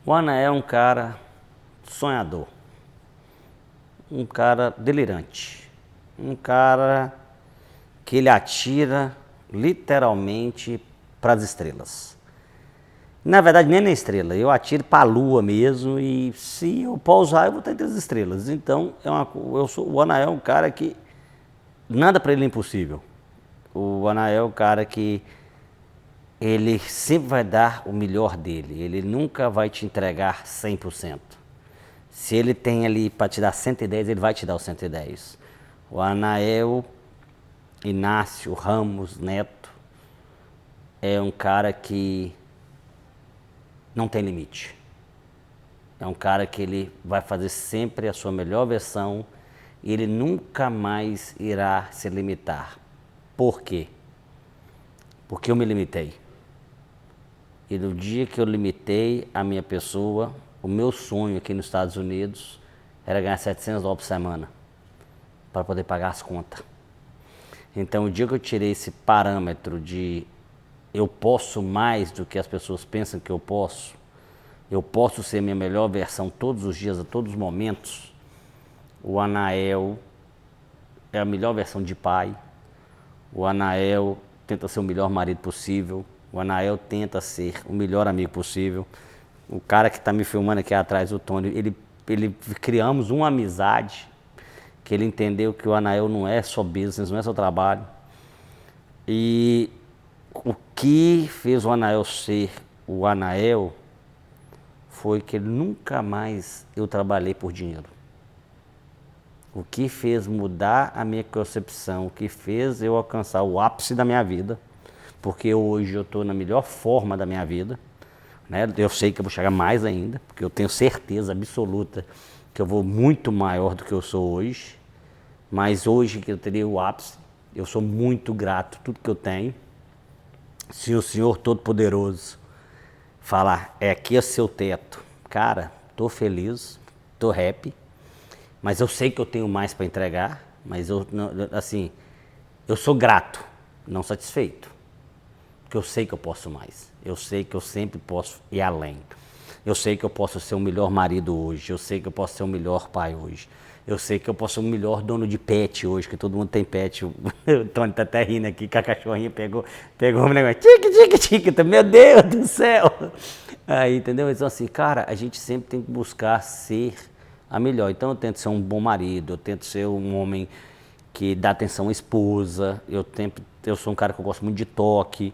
O Anael é um cara sonhador, um cara delirante, um cara que ele atira literalmente para as estrelas. Na verdade, nem na estrela, eu atiro para a lua mesmo e se eu pousar, eu vou estar entre as estrelas. Então, o Anael é um cara que nada para ele é impossível. O Anael é um cara que ele sempre vai dar o melhor dele, ele nunca vai te entregar 100%. Se ele tem ali para te dar 110, ele vai te dar o 110. O Anael Inácio Ramos Neto é um cara que não tem limite. É um cara que ele vai fazer sempre a sua melhor versão e ele nunca mais irá se limitar. Por quê? Porque eu me limitei. E no dia que eu limitei a minha pessoa, o meu sonho aqui nos Estados Unidos era ganhar $700 por semana para poder pagar as contas. Então, o dia que eu tirei esse parâmetro de eu posso mais do que as pessoas pensam que eu posso ser minha melhor versão todos os dias, a todos os momentos, o Anael é a melhor versão de pai, o Anael tenta ser o melhor marido possível, o Anael tenta ser o melhor amigo possível. O cara que está me filmando aqui atrás, o Tony, ele criamos uma amizade, que ele entendeu que o Anael não é só business, não é só trabalho. E o que fez o Anael ser o Anael foi que nunca mais eu trabalhei por dinheiro. O que fez mudar a minha concepção, o que fez eu alcançar o ápice da minha vida, porque hoje eu estou na melhor forma da minha vida, né? Eu sei que eu vou chegar mais ainda, porque eu tenho certeza absoluta que eu vou muito maior do que eu sou hoje, mas hoje que eu teria o ápice, eu sou muito grato a tudo que eu tenho. Se o Senhor Todo-Poderoso falar, é aqui é seu teto, cara, tô feliz, tô happy, mas eu sei que eu tenho mais para entregar, mas eu sou grato, não satisfeito, porque eu sei que eu posso mais, eu sei que eu sempre posso ir além, eu sei que eu posso ser o melhor marido hoje, eu sei que eu posso ser o melhor pai hoje, eu sei que eu posso ser o melhor dono de pet hoje, que todo mundo tem pet. O Tony tá até rindo aqui, que a cachorrinha pegou um negócio, tique, meu Deus do céu. Aí, entendeu? Então assim, cara, a gente sempre tem que buscar ser a melhor. Então eu tento ser um bom marido, eu tento ser um homem que dá atenção à esposa, eu sou um cara que eu gosto muito de toque.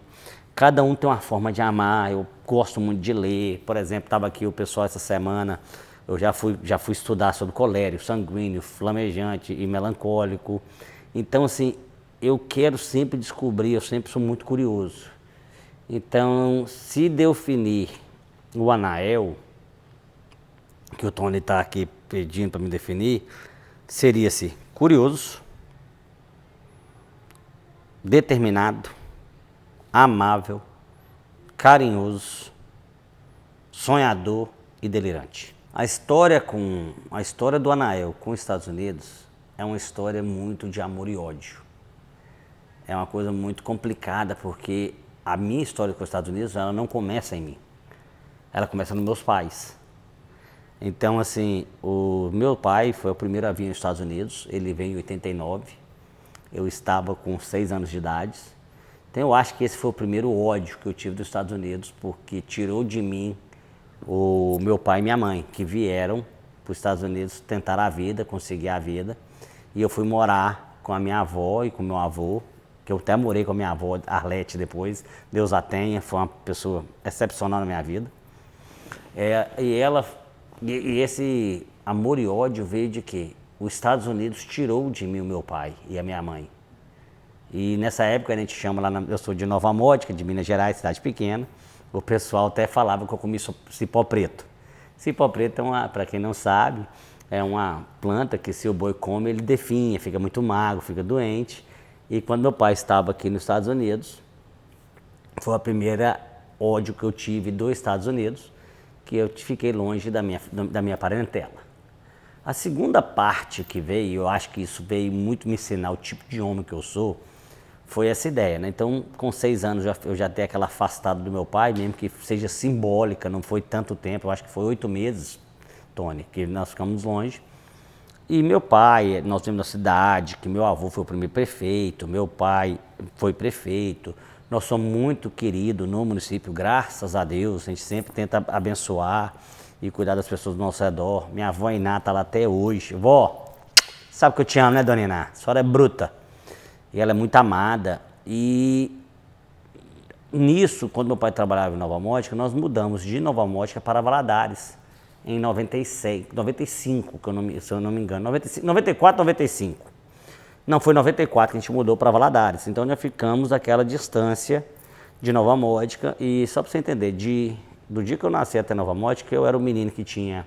Cada um tem uma forma de amar, eu gosto muito de ler. Por exemplo, estava aqui o pessoal essa semana, eu já fui estudar sobre colérico, sanguíneo, flamejante e melancólico. Então, assim, eu quero sempre descobrir, eu sempre sou muito curioso. Então, se definir o Anael, que o Tony está aqui pedindo para me definir, seria-se curioso, determinado, amável, carinhoso, sonhador e delirante. A história do Anael com os Estados Unidos é uma história muito de amor e ódio. É uma coisa muito complicada, porque a minha história com os Estados Unidos, ela não começa em mim. Ela começa nos meus pais. Então, assim, o meu pai foi o primeiro a vir nos Estados Unidos, ele veio em 89, eu estava com 6 anos de idade. Então, eu acho que esse foi o primeiro ódio que eu tive dos Estados Unidos, porque tirou de mim o meu pai e minha mãe, que vieram para os Estados Unidos tentar a vida, conseguir a vida. E eu fui morar com a minha avó e com o meu avô, que eu até morei com a minha avó, Arlete, depois. Deus a tenha, foi uma pessoa excepcional na minha vida. E esse amor e ódio veio de quê? Os Estados Unidos tirou de mim o meu pai e a minha mãe. E nessa época a gente chama lá, eu sou de Nova Mótica, de Minas Gerais, cidade pequena. O pessoal até falava que eu comi cipó preto. Cipó preto é para quem não sabe, é uma planta que se o boi come, ele definha, fica muito magro, fica doente. E quando meu pai estava aqui nos Estados Unidos, foi a primeira ódio que eu tive dos Estados Unidos, que eu fiquei longe da minha parentela. A segunda parte que veio, eu acho que isso veio muito me ensinar o tipo de homem que eu sou, foi essa ideia, né? Então, com 6 anos eu já dei aquela afastada do meu pai, mesmo que seja simbólica, não foi tanto tempo, eu acho que foi 8 meses, Tony, que nós ficamos longe. E meu pai, nós vivemos na cidade, que meu avô foi o primeiro prefeito, meu pai foi prefeito. Nós somos muito queridos no município, graças a Deus. A gente sempre tenta abençoar e cuidar das pessoas do nosso redor. Minha avó Iná está lá até hoje. Vó, sabe que eu te amo, né, dona Iná? A senhora é bruta. E ela é muito amada. E nisso, quando meu pai trabalhava em Nova Mótica, nós mudamos de Nova Mótica para Valadares. Em 96, 95, se eu não me engano, 94, 95. Não, foi 94 que a gente mudou para Valadares. Então já ficamos aquela distância de Nova Mótica. E só para você entender, do dia que eu nasci até Nova Mótica, eu era o menino que tinha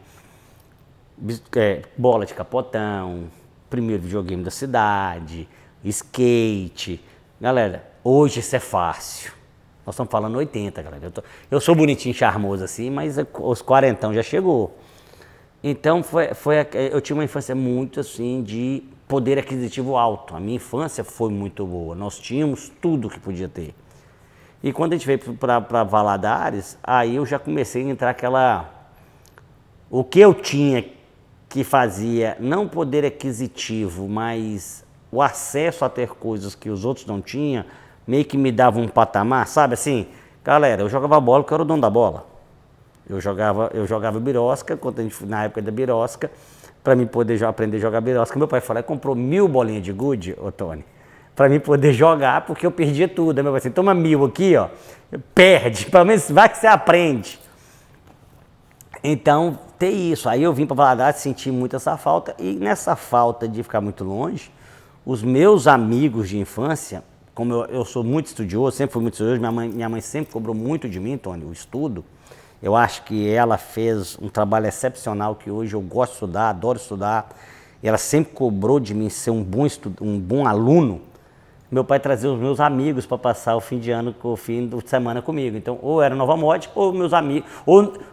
bola de capotão, primeiro videogame da cidade, skate. Galera, hoje isso é fácil. Nós estamos falando 80, galera. Eu sou bonitinho, charmoso assim, mas os quarentão já chegou. Então, eu tinha uma infância muito assim, de poder aquisitivo alto. A minha infância foi muito boa. Nós tínhamos tudo que podia ter. E quando a gente veio para Valadares, aí eu já comecei a entrar o que eu tinha que fazia, não poder aquisitivo, mas o acesso a ter coisas que os outros não tinham, meio que me dava um patamar, sabe assim? Galera, eu jogava bola porque eu era o dono da bola. Eu jogava birosca, na época da birosca, para mim poder aprender a jogar birosca. Meu pai falou, comprou 1000 bolinhas de gude, ô Tony, para mim poder jogar, porque eu perdia tudo. Aí meu pai assim, toma 1000 aqui, ó, perde, pelo menos vai que você aprende. Então, ter isso. Aí eu vim para Valadares, senti muito essa falta, e nessa falta de ficar muito longe, os meus amigos de infância, como eu sou muito estudioso, sempre fui muito estudioso, minha mãe sempre cobrou muito de mim, Tony, o estudo. Eu acho que ela fez um trabalho excepcional, que hoje eu gosto de estudar, adoro estudar. E ela sempre cobrou de mim ser um bom aluno. Meu pai trazia os meus amigos para passar o fim de ano, o fim de semana comigo. Então, ou era Nova Mótica, ou meus amigos,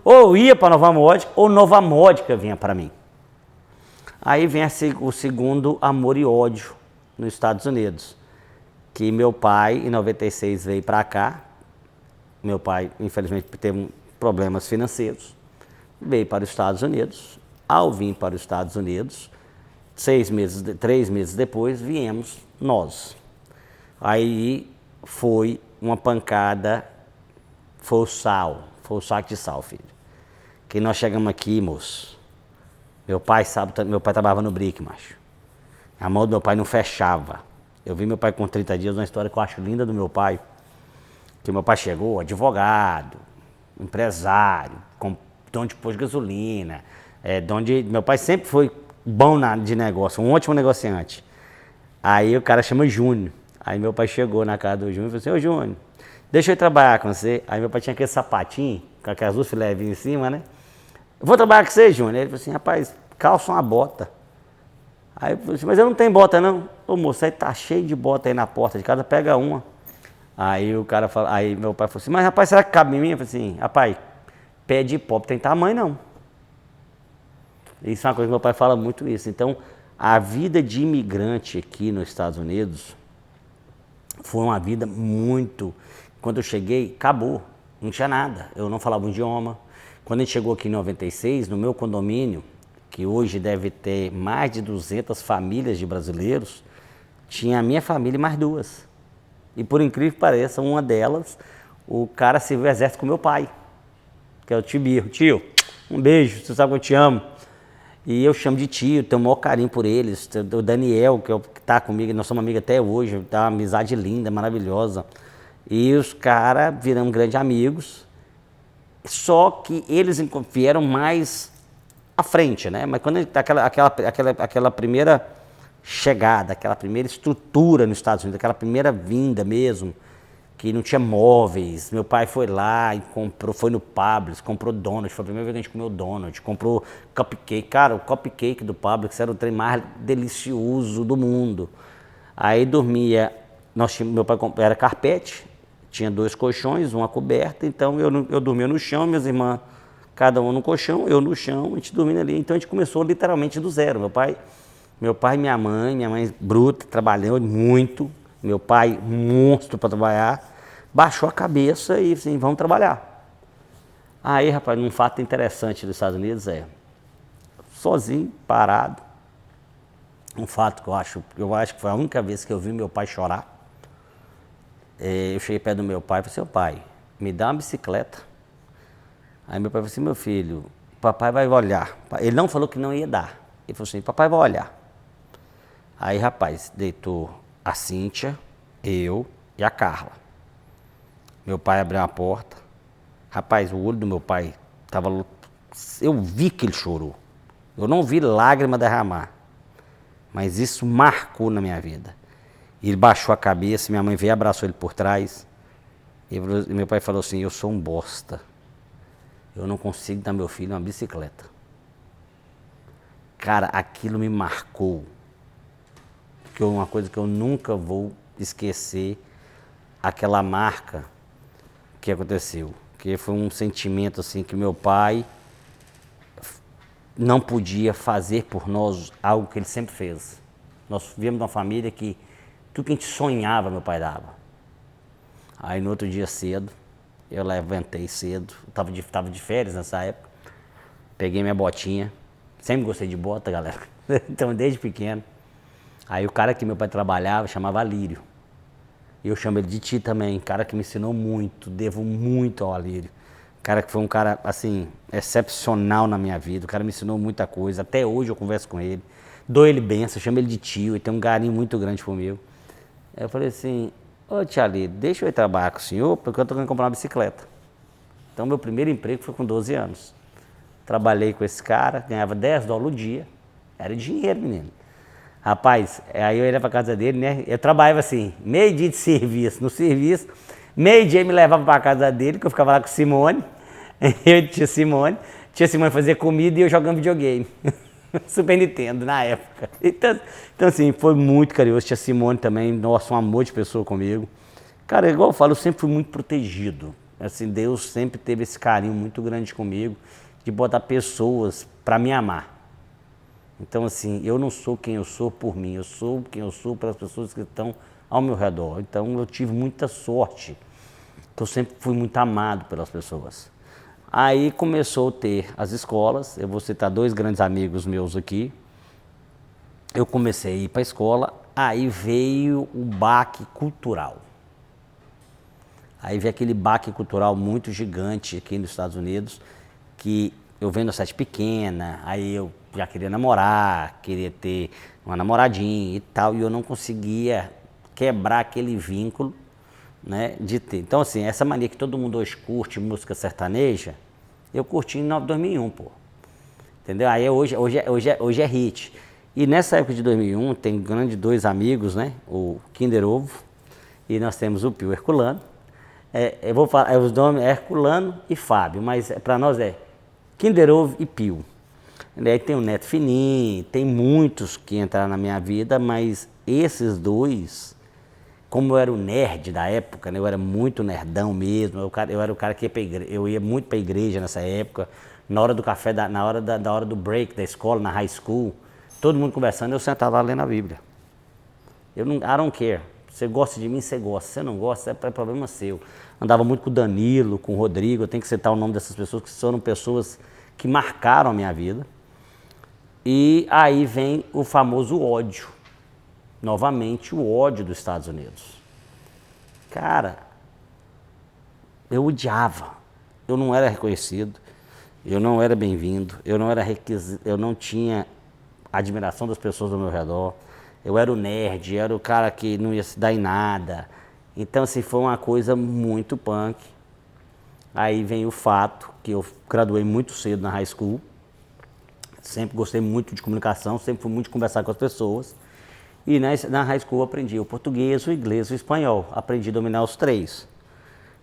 ou ia para Nova Mótica, ou Nova Mótica vinha para mim. Aí vem o segundo amor e ódio nos Estados Unidos. Que meu pai, em 96, veio para cá. Meu pai, infelizmente, teve problemas financeiros. Veio para os Estados Unidos. Ao vir para os Estados Unidos, 3 meses depois, viemos nós. Aí foi uma pancada, foi o saco de sal, filho. Que nós chegamos aqui, moço. Meu pai trabalhava no BRIC, macho. A mão do meu pai não fechava. Eu vi meu pai com 30 dias, uma história que eu acho linda do meu pai. Que meu pai chegou, advogado, empresário, com dono de posto de gasolina. Meu pai sempre foi bom de negócio, um ótimo negociante. Aí o cara chama Júnior. Aí meu pai chegou na casa do Júnior e falou assim, ô Júnior, deixa eu ir trabalhar com você. Aí meu pai tinha aquele sapatinho, com aquelas duas filevinhas em cima, né? Eu vou trabalhar com você, Júnior. Ele falou assim, rapaz, calça uma bota. Aí eu falei assim, mas eu não tenho bota não. Ô moço, aí tá cheio de bota aí na porta de casa, pega uma. Aí aí meu pai falou assim, mas rapaz, será que cabe em mim? Eu falei assim, rapaz, pé de pobre tem tamanho não. Isso é uma coisa que meu pai fala muito isso. Então, a vida de imigrante aqui nos Estados Unidos foi uma vida muito... Quando eu cheguei, acabou, não tinha nada. Eu não falava o idioma. Quando a gente chegou aqui em 96, no meu condomínio, que hoje deve ter mais de 200 famílias de brasileiros, tinha a minha família e mais 2. E por incrível que pareça, uma delas, o cara serviu o exército com meu pai, que é o tio Birro. Tio, um beijo, você sabe que eu te amo. E eu chamo de tio, tenho o maior carinho por eles. O Daniel, que está comigo, nós somos amigos até hoje, tá uma amizade linda, maravilhosa. E os caras viramos grandes amigos, só que eles vieram mais à frente, né? Mas quando aquela primeira chegada, aquela primeira estrutura nos Estados Unidos, aquela primeira vinda mesmo, que não tinha móveis, meu pai foi lá e foi no Publix, comprou donut, foi a primeira vez que a gente comeu donut, comprou cupcake. Cara, o cupcake do Publix era o trem mais delicioso do mundo. Aí dormia, meu pai era carpete, tinha 2 colchões, uma coberta, então eu dormia no chão, minhas irmãs, cada uma no colchão, eu no chão, a gente dormindo ali. Então a gente começou literalmente do zero. Meu pai e minha mãe bruta, trabalhando muito, Meu pai, monstro para trabalhar, baixou a cabeça e assim, vamos trabalhar. Aí, rapaz, um fato interessante dos Estados Unidos sozinho, parado, um fato que eu acho que foi a única vez que eu vi meu pai chorar. Eu cheguei perto do meu pai e falei, seu pai, me dá uma bicicleta. Aí meu pai falou assim, meu filho, papai vai olhar. Ele não falou que não ia dar. Ele falou assim, papai vai olhar. Aí, rapaz, deitou a Cíntia, eu e a Carla. Meu pai abriu a porta. Rapaz, o olho do meu pai tava... Eu vi que ele chorou. Eu não vi lágrima derramar. Mas isso marcou na minha vida. Ele baixou a cabeça, minha mãe veio e abraçou ele por trás. E meu pai falou assim, eu sou um bosta. Eu não consigo dar meu filho uma bicicleta. Cara, aquilo me marcou. Que é uma coisa que eu nunca vou esquecer. Aquela marca que aconteceu. Que foi um sentimento assim que meu pai não podia fazer por nós algo que ele sempre fez. Nós viemos de uma família que tudo que a gente sonhava, meu pai dava. Aí no outro dia cedo, eu levantei cedo, tava de férias nessa época, peguei minha botinha, sempre gostei de bota, galera, então desde pequeno. Aí o cara que meu pai trabalhava chamava Alírio, e eu chamo ele de Ti também, cara que me ensinou muito, devo muito ao Alírio. Cara que foi um cara, assim, excepcional na minha vida, o cara me ensinou muita coisa, até hoje eu converso com ele, dou ele benção, chamo ele de tio, ele tem um carinho muito grande comigo. Aí eu falei assim, ô tia Alírio, deixa eu ir trabalhar com o senhor, porque eu tô querendo comprar uma bicicleta. Então meu primeiro emprego foi com 12 anos. Trabalhei com esse cara, ganhava $10 o dia, era dinheiro, menino. Rapaz, aí eu ia pra casa dele, né? Eu trabalhava assim, meio dia de serviço. No serviço, meio dia ele me levava pra casa dele, que eu ficava lá com Simone. Eu e tia Simone. Tia Simone fazia comida e eu jogando videogame. Super Nintendo, na época. Então assim, foi muito carinhoso. Tia Simone também, nossa, um amor de pessoa comigo. Cara, igual eu falo, eu sempre fui muito protegido. Assim, Deus sempre teve esse carinho muito grande comigo, de botar pessoas pra me amar. Então, assim, eu não sou quem eu sou por mim, eu sou quem eu sou pelas pessoas que estão ao meu redor. Então, eu tive muita sorte, que eu sempre fui muito amado pelas pessoas. Aí começou a ter as escolas, eu vou citar 2 grandes amigos meus aqui. Eu comecei a ir para a escola, aí veio o baque cultural. Aí veio aquele baque cultural muito gigante aqui nos Estados Unidos, que eu vendo a cidade pequena, aí eu já queria namorar, queria ter uma namoradinha e tal, e eu não conseguia quebrar aquele vínculo, né, de ter. Então, assim, essa mania que todo mundo hoje curte música sertaneja, eu curti em 2001, pô. Entendeu? Aí hoje é hit. E nessa época de 2001, tem grandes 2 amigos, né, o Kinder Ovo, e nós temos o Pio Herculano. Eu vou falar, os nomes é Herculano e Fábio, mas para nós é Kinder Ovo e Pio. Aí tem o Neto Fininho, tem muitos que entraram na minha vida, mas esses 2, como eu era o nerd da época, né, eu era muito nerdão mesmo, eu era o cara que ia pra igreja, eu ia muito para a igreja nessa época, na hora do café, na hora do break da escola, na high school, todo mundo conversando, eu sentava lá lendo a Bíblia. I don't care. Você gosta de mim, você gosta. Se você não gosta, é problema seu. Andava muito com o Danilo, com o Rodrigo, eu tenho que citar o nome dessas pessoas, que foram pessoas que marcaram a minha vida. E aí vem o famoso ódio. Novamente, o ódio dos Estados Unidos. Cara, eu odiava. Eu não era reconhecido, eu não era bem-vindo, eu não tinha admiração das pessoas ao meu redor. Eu era o nerd, era o cara que não ia se dar em nada. Então, assim, foi uma coisa muito punk. Aí vem o fato que eu graduei muito cedo na high school. Sempre gostei muito de comunicação, sempre fui muito de conversar com as pessoas. E na high school eu aprendi o português, o inglês e o espanhol. Aprendi a dominar os 3.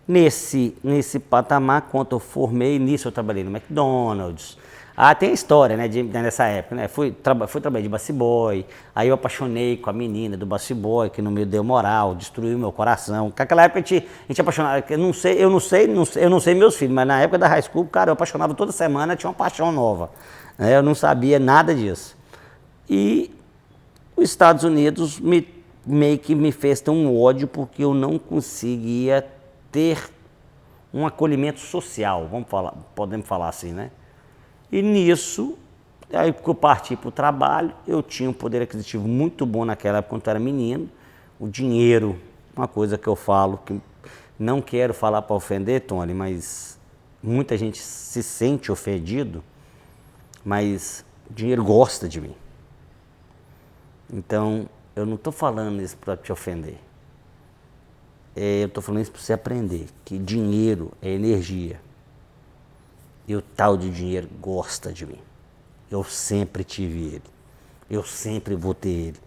Nesse patamar, quando eu formei, nisso eu trabalhei no McDonald's. Tem a história, né, nessa época, né? Fui trabalhar de Bassy Boy, aí eu apaixonei com a menina do Bassy Boy, que não me deu moral, destruiu meu coração. Naquela época a gente apaixonava, eu não sei meus filhos, mas na época da high school, cara, eu apaixonava toda semana, tinha uma paixão nova. Né? Eu não sabia nada disso. E os Estados Unidos meio que me fez ter um ódio porque eu não conseguia ter um acolhimento social, podemos falar assim, né? E nisso, aí que eu parti para o trabalho, eu tinha um poder aquisitivo muito bom naquela época quando eu era menino. O dinheiro, uma coisa que eu falo, que não quero falar para ofender, Tony, mas muita gente se sente ofendido, mas o dinheiro gosta de mim. Então, eu não estou falando isso para te ofender. Eu estou falando isso para você aprender, que dinheiro é energia. E o tal de dinheiro gosta de mim. Eu sempre tive ele. Eu sempre vou ter ele.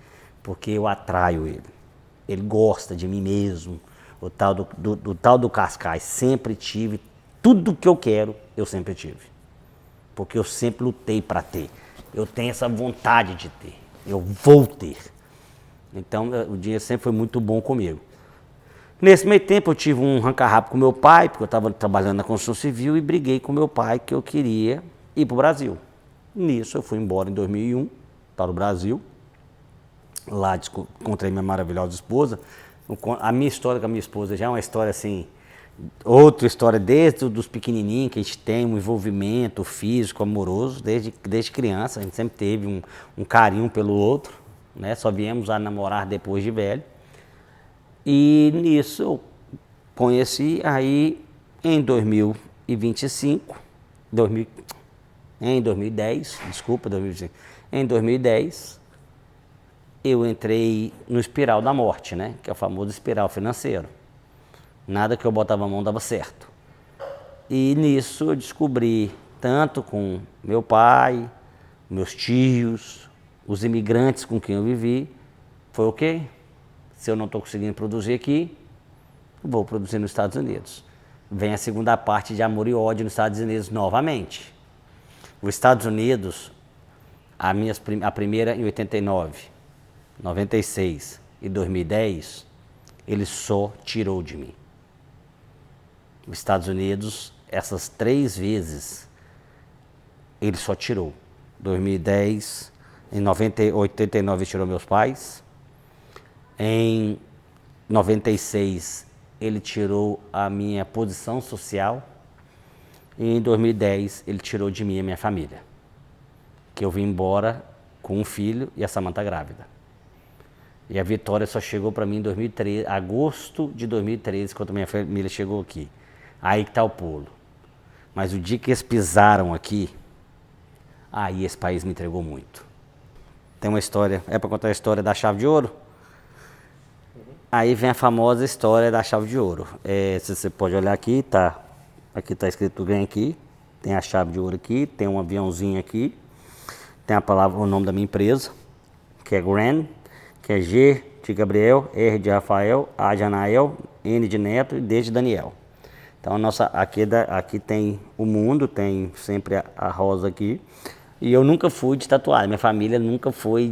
Porque eu atraio ele. Ele gosta de mim mesmo. O tal do Cascais. Sempre tive. Tudo que eu quero, eu sempre tive. Porque eu sempre lutei para ter. Eu tenho essa vontade de ter. Eu vou ter. Então, o dinheiro sempre foi muito bom comigo. Nesse meio tempo, eu tive um arranca-rabo com meu pai, porque eu estava trabalhando na construção civil, e briguei com meu pai que eu queria ir para o Brasil. Nisso, eu fui embora em 2001 para o Brasil. Lá encontrei minha maravilhosa esposa. A minha história com a minha esposa já é uma história assim, outra história desde os pequenininhos, que a gente tem um envolvimento físico, amoroso, desde criança. A gente sempre teve um carinho pelo outro, né? Só viemos a namorar depois de velho. E nisso eu conheci aí em 2025, em 2010, desculpa, 2025, em 2010 eu entrei no espiral da morte, né? Que é o famoso espiral financeiro. Nada que eu botava a mão dava certo. E nisso eu descobri, tanto com meu pai, meus tios, os imigrantes com quem eu vivi, foi o quê? Se eu não estou conseguindo produzir aqui, vou produzir nos Estados Unidos. Vem a segunda parte de amor e ódio nos Estados Unidos novamente. Os Estados Unidos, a primeira em 89, 96 e 2010, ele só tirou de mim. Os Estados Unidos, essas 3 vezes, ele só tirou. 2010, em 89 tirou meus pais. Em 96, ele tirou a minha posição social. E em 2010, ele tirou de mim a minha família. Que eu vim embora com um filho e a Samantha grávida. E a Vitória só chegou para mim em 2013, agosto de 2013, quando a minha família chegou aqui. Aí que tá o pulo. Mas o dia que eles pisaram aqui, aí esse país me entregou muito. Tem uma história, é para contar a história da chave de ouro? Aí vem a famosa história da chave de ouro. Se você pode olhar aqui, aqui tá escrito bem aqui, tem a chave de ouro aqui, tem um aviãozinho aqui, tem a palavra, o nome da minha empresa, que é Grand, que é G de Gabriel, R de Rafael, A de Anael, N de Neto e D de Daniel. Então aqui tem o mundo, tem sempre a rosa aqui. E eu nunca fui de tatuagem, minha família nunca foi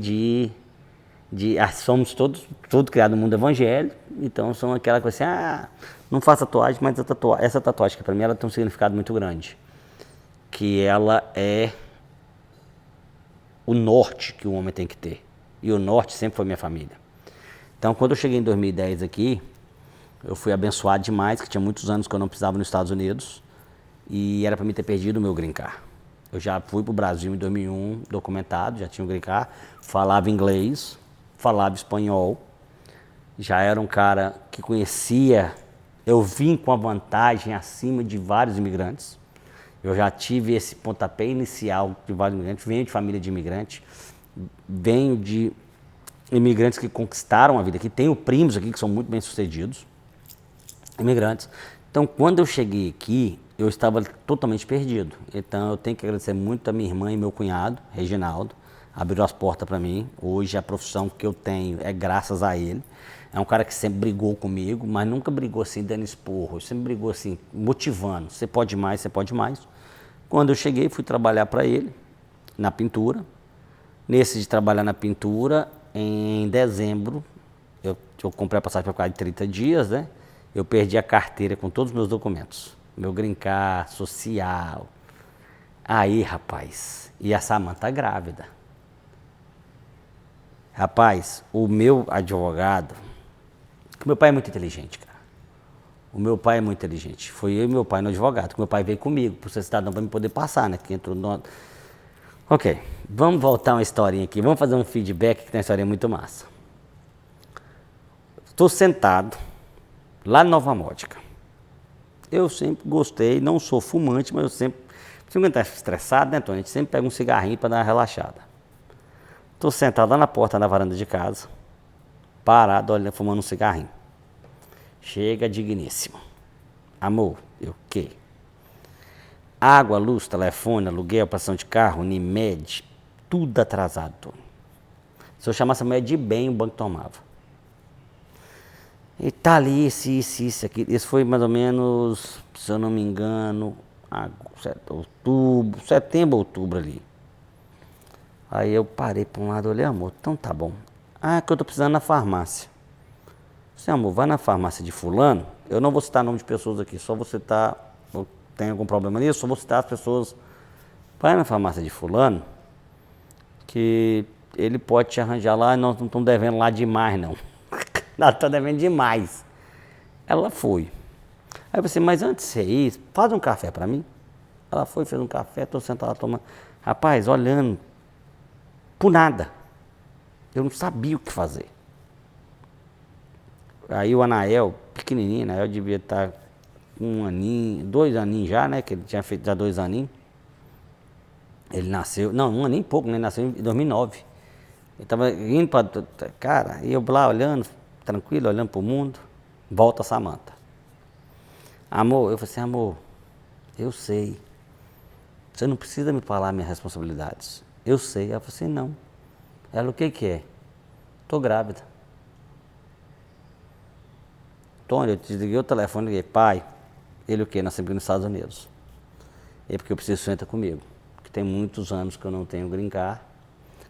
somos todos criados no mundo evangélico, então são aquela coisa assim, não faço tatuagem, mas essa tatuagem que para mim ela tem um significado muito grande, que ela é o norte que o homem tem que ter, e o norte sempre foi minha família. Então quando eu cheguei em 2010 aqui, eu fui abençoado demais, que tinha muitos anos que eu não pisava nos Estados Unidos, e era para mim ter perdido o meu green card. Eu já fui para o Brasil em 2001, documentado, já tinha um green card, falava inglês, falava espanhol, já era um cara que conhecia, eu vim com a vantagem acima de vários imigrantes, eu já tive esse pontapé inicial de vários imigrantes, venho de família de imigrantes, venho de imigrantes que conquistaram a vida aqui, tenho primos aqui que são muito bem sucedidos, imigrantes. Então quando eu cheguei aqui, eu estava totalmente perdido, então eu tenho que agradecer muito a minha irmã e meu cunhado, Reginaldo, abriu as portas para mim. Hoje a profissão que eu tenho é graças a ele. É um cara que sempre brigou comigo, mas nunca brigou assim dando esporro, sempre brigou assim motivando, você pode mais, você pode mais. Quando eu cheguei, fui trabalhar para ele na pintura. Nesse de trabalhar na pintura, em dezembro, eu comprei a passagem para ficar de 30 dias, né? Eu perdi a carteira com todos os meus documentos, meu green card, social. Aí, rapaz, e a Samantha grávida. Rapaz, o meu advogado, meu pai é muito inteligente, cara. O meu pai é muito inteligente. Foi eu e meu pai no advogado. Meu pai veio comigo, por ser cidadão, para me poder passar, né? Que entrou no... Ok, vamos voltar uma historinha aqui. Vamos fazer um feedback que tem uma historinha muito massa. Estou sentado lá em Nova Módica. Eu sempre gostei, não sou fumante, mas eu sempre... Se não estar estressado, né, Tony? A gente sempre pega um cigarrinho para dar uma relaxada. Estou sentado lá na porta da varanda de casa, parado, olhando, fumando um cigarrinho. Chega digníssimo. Amor, eu o quê? Água, luz, telefone, aluguel, prestação de carro, Unimed, tudo atrasado, Tony. Se eu chamasse a mulher de bem, o banco tomava. E tá ali, isso, aquilo. Isso foi mais ou menos, se eu não me engano, setembro, outubro ali. Aí eu parei para um lado e olhei, amor, então tá bom. Ah, que eu tô precisando na farmácia. Sim, amor, vai na farmácia de fulano. Eu não vou citar nome de pessoas aqui, só vou citar, tem algum problema nisso, só vou citar as pessoas. Vai na farmácia de fulano, que ele pode te arranjar lá, nós não estamos devendo lá demais, não. Nós estamos devendo demais. Ela foi. Aí eu pensei, mas antes de você ir, faz um café para mim. Ela foi, fez um café, estou sentado lá tomando. Rapaz, olhando, por nada. Eu não sabia o que fazer. Aí o Anael, pequenininho, Anael devia estar com 1 aninho, 2 aninhos já, né? Que ele tinha feito já 2 aninhos. Ele nasceu, não, 1 aninho e pouco, né? Ele nasceu em 2009. Ele estava indo para... Cara, e eu lá olhando, tranquilo, olhando para o mundo. Volta a Samanta. Amor, eu falei assim, amor, eu sei. Você não precisa me falar minhas responsabilidades. Eu sei. Ela falou assim, não. Ela, o que que é? Tô grávida. Tony, eu desliguei o telefone e liguei, pai, ele o quê? Nós sempre nos Estados Unidos. É porque eu preciso que você entre comigo. Que tem muitos anos que eu não tenho green card,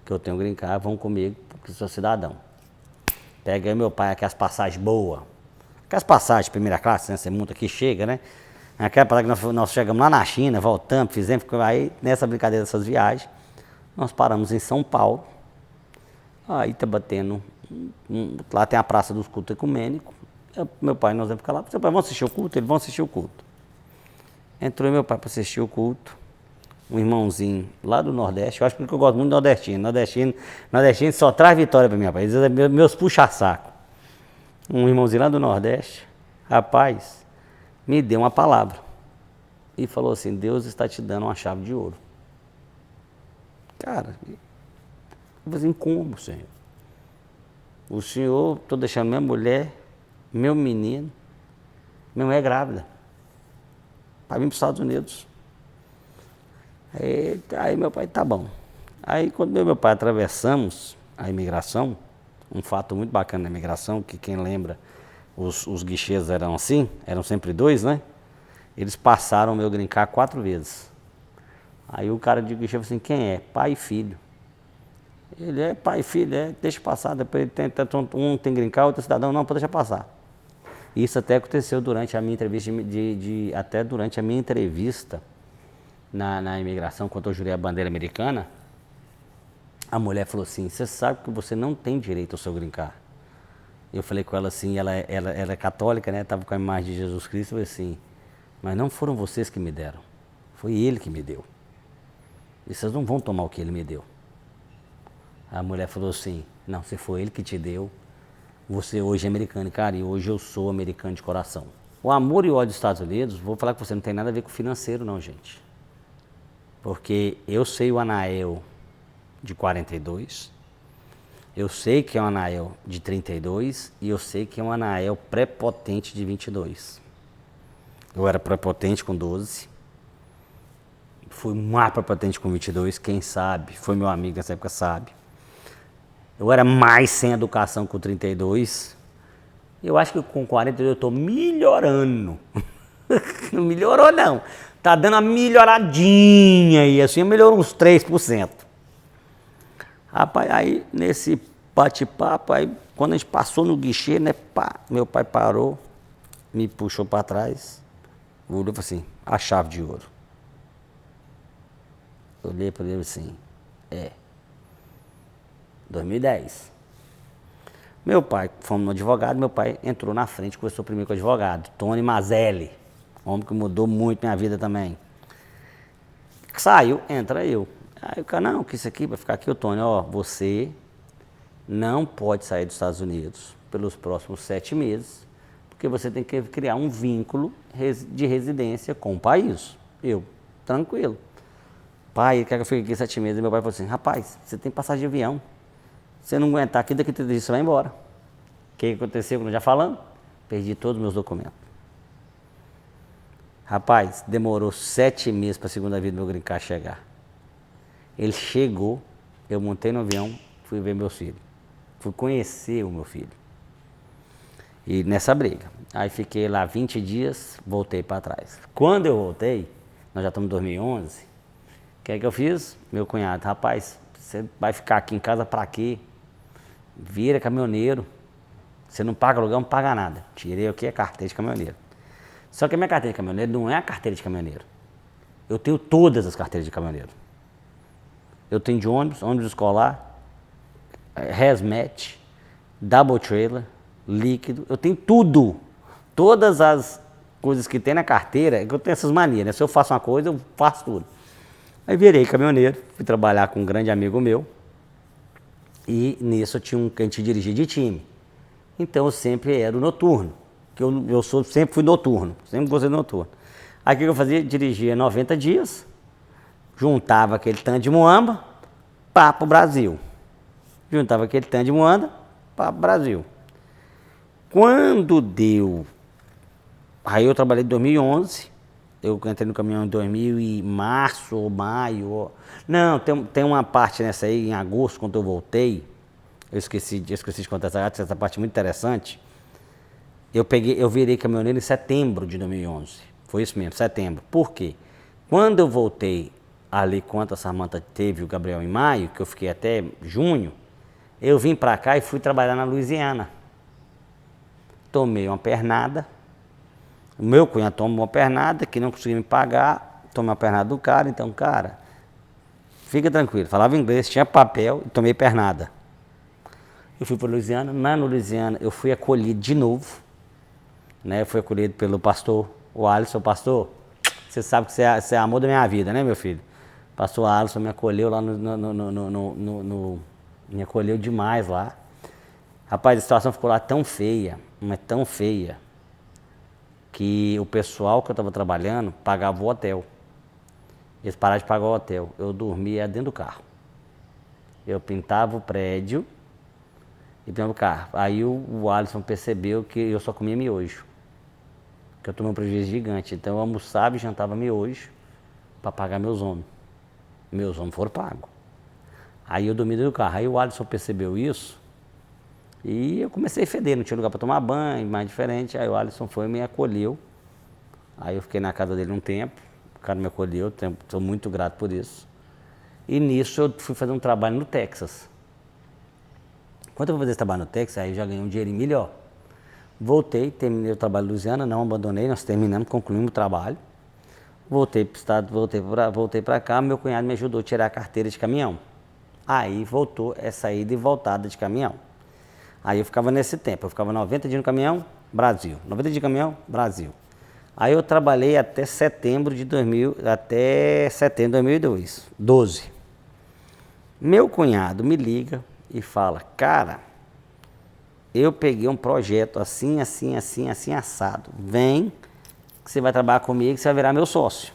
que eu tenho green card, vão comigo, porque sou cidadão. Peguei meu pai aqui as passagens boas. Aquelas passagens de primeira classe, né? Você monta aqui, chega, né? Aquela passagem que nós chegamos lá na China, voltamos, fizemos, aí nessa brincadeira dessas viagens, nós paramos em São Paulo. Aí tá batendo, lá tem a Praça dos Cultos Ecumênicos. Meu pai, nós vamos ficar lá. Seu pai, vamos assistir o culto? Eles vão assistir o culto. Entrou meu pai para assistir o culto. Um irmãozinho lá do Nordeste. Eu acho que eu gosto muito do nordestino. Nordestino só traz vitória para mim, rapaz. Eles são meus puxa-saco. Um irmãozinho lá do Nordeste, rapaz, me deu uma palavra. E falou assim, Deus está te dando uma chave de ouro. Cara, eu falei assim, como, Senhor? O Senhor, estou deixando minha mulher, meu menino, minha mulher grávida, para vir para os Estados Unidos. Aí meu pai, tá bom. Aí quando meu pai atravessamos a imigração, um fato muito bacana na imigração, que quem lembra, os guichês eram assim, eram sempre 2, né? Eles passaram o meu green card 4 vezes. Aí o cara de guichê falou assim, quem é? Pai e filho. Ele é pai e filho, deixa passar, depois ele tem, um tem green card, outro cidadão, não, pode deixar passar. Isso até aconteceu durante a minha entrevista, até durante a minha entrevista na imigração, quando eu jurei a bandeira americana, a mulher falou assim, você sabe que você não tem direito ao seu green card. Eu falei com ela assim, ela é católica, né, estava com a imagem de Jesus Cristo, eu falei assim, mas não foram vocês que me deram, foi ele que me deu. E vocês não vão tomar o que ele me deu. A mulher falou assim, não, se foi ele que te deu, você hoje é americano, cara, e hoje eu sou americano de coração. O amor e o ódio dos Estados Unidos, vou falar que você não tem nada a ver com o financeiro não, gente. Porque eu sei o Anael de 42, eu sei que é um Anael de 32 e eu sei que é um Anael prepotente de 22. Eu era prepotente com 12, fui mais prepotente com 22, quem sabe, foi meu amigo nessa época sabe. Eu era mais sem educação com 32. Eu acho que com 42 eu estou melhorando. Não melhorou não. Tá dando uma melhoradinha aí, assim melhorou uns 3%. Rapaz, aí nesse bate-papo, aí quando a gente passou no guichê, né, pá, meu pai parou, me puxou para trás, olhou e falou assim, a chave de ouro. Eu olhei para ele assim, 2010. Meu pai, fomos no advogado, meu pai entrou na frente, conversou primeiro com o advogado, Tony Mazelli, homem que mudou muito minha vida também. Saiu, entra eu. Aí o cara, não, que isso aqui vai ficar aqui, o Tony, ó, você não pode sair dos Estados Unidos pelos próximos 7 meses, porque você tem que criar um vínculo de residência com o país. Eu, tranquilo. Pai, quer que eu fique aqui 7 meses? E meu pai falou assim, rapaz, você tem passagem de avião. Se você não aguentar aqui, daqui a 30 dias você vai embora. O que aconteceu, como já falando? Perdi todos os meus documentos. Rapaz, demorou 7 meses para a segunda vida do meu green card chegar. Ele chegou, eu montei no avião, fui ver meu filho. Fui conhecer o meu filho. E nessa briga. Aí fiquei lá 20 dias, voltei para trás. Quando eu voltei, nós já estamos em 2011, o que é que eu fiz? Meu cunhado, rapaz, você vai ficar aqui em casa para quê? Vira caminhoneiro. Você não paga aluguel, não paga nada. Tirei o que? A carteira de caminhoneiro. Só que a minha carteira de caminhoneiro não é a carteira de caminhoneiro. Eu tenho todas as carteiras de caminhoneiro. Eu tenho de ônibus, ônibus escolar, hazmat, double trailer, líquido. Eu tenho tudo. Todas as coisas que tem na carteira, é que eu tenho essas manias, né? Se eu faço uma coisa, eu faço tudo. Aí virei caminhoneiro, fui trabalhar com um grande amigo meu. E nisso eu tinha que a gente dirigia de time. Então eu sempre era o noturno. Que sempre fui noturno, sempre gostei de noturno. Aí o que eu fazia? Dirigia 90 dias, juntava aquele tanto de muamba, pá pro Brasil. Juntava aquele tanto de muamba, pá pro Brasil. Quando deu... Aí eu trabalhei em 2011, eu entrei no caminhão em março ou maio. Não, tem uma parte nessa aí, em agosto, quando eu voltei, eu esqueci de contar essa parte muito interessante. Eu virei caminhoneiro em setembro de 2011. Foi isso mesmo, setembro. Por quê? Quando eu voltei ali, quando a Samanta teve o Gabriel em maio, que eu fiquei até junho, eu vim pra cá e fui trabalhar na Louisiana. Tomei uma pernada. O meu cunhado tomou uma pernada, que não conseguia me pagar. Tomei uma pernada do cara, então, cara, fica tranquilo. Falava inglês, tinha papel e tomei pernada. Eu fui pra Louisiana. Na Louisiana, eu fui acolhido de novo. Né, eu fui acolhido pelo pastor, o Alisson. Pastor, você sabe que você é amor da minha vida, né, meu filho? Pastor Alisson me acolheu lá me acolheu demais lá. Rapaz, a situação ficou lá tão feia, mas tão feia, que o pessoal que eu estava trabalhando pagava o hotel. Eles pararam de pagar o hotel. Eu dormia dentro do carro. Eu pintava o prédio e pintava o carro. Aí o Alisson percebeu que eu só comia miojo. Que eu tomei um prejuízo gigante. Então eu almoçava e jantava miojo para pagar meus homens. Meus homens foram pagos. Aí eu dormi dentro do carro. Aí o Alisson percebeu isso e eu comecei a feder, não tinha lugar para tomar banho, mais diferente. Aí o Alisson foi e me acolheu. Aí eu fiquei na casa dele um tempo. O cara me acolheu, estou muito grato por isso. E nisso eu fui fazer um trabalho no Texas. Quando eu fui fazer esse trabalho no Texas, aí eu já ganhei um dinheirinho melhor. Voltei, terminei o trabalho em Louisiana, não abandonei, nós terminamos, concluímos o trabalho. Voltei para o estado, voltei para cá, meu cunhado me ajudou a tirar a carteira de caminhão. Aí voltou essa ida e voltada de caminhão. Aí eu ficava nesse tempo, eu ficava 90 dias no caminhão, Brasil. 90 dias de caminhão, Brasil. Aí eu trabalhei até setembro de 2012. Meu cunhado me liga e fala, cara, eu peguei um projeto assim, assado. Vem, que você vai trabalhar comigo, que você vai virar meu sócio.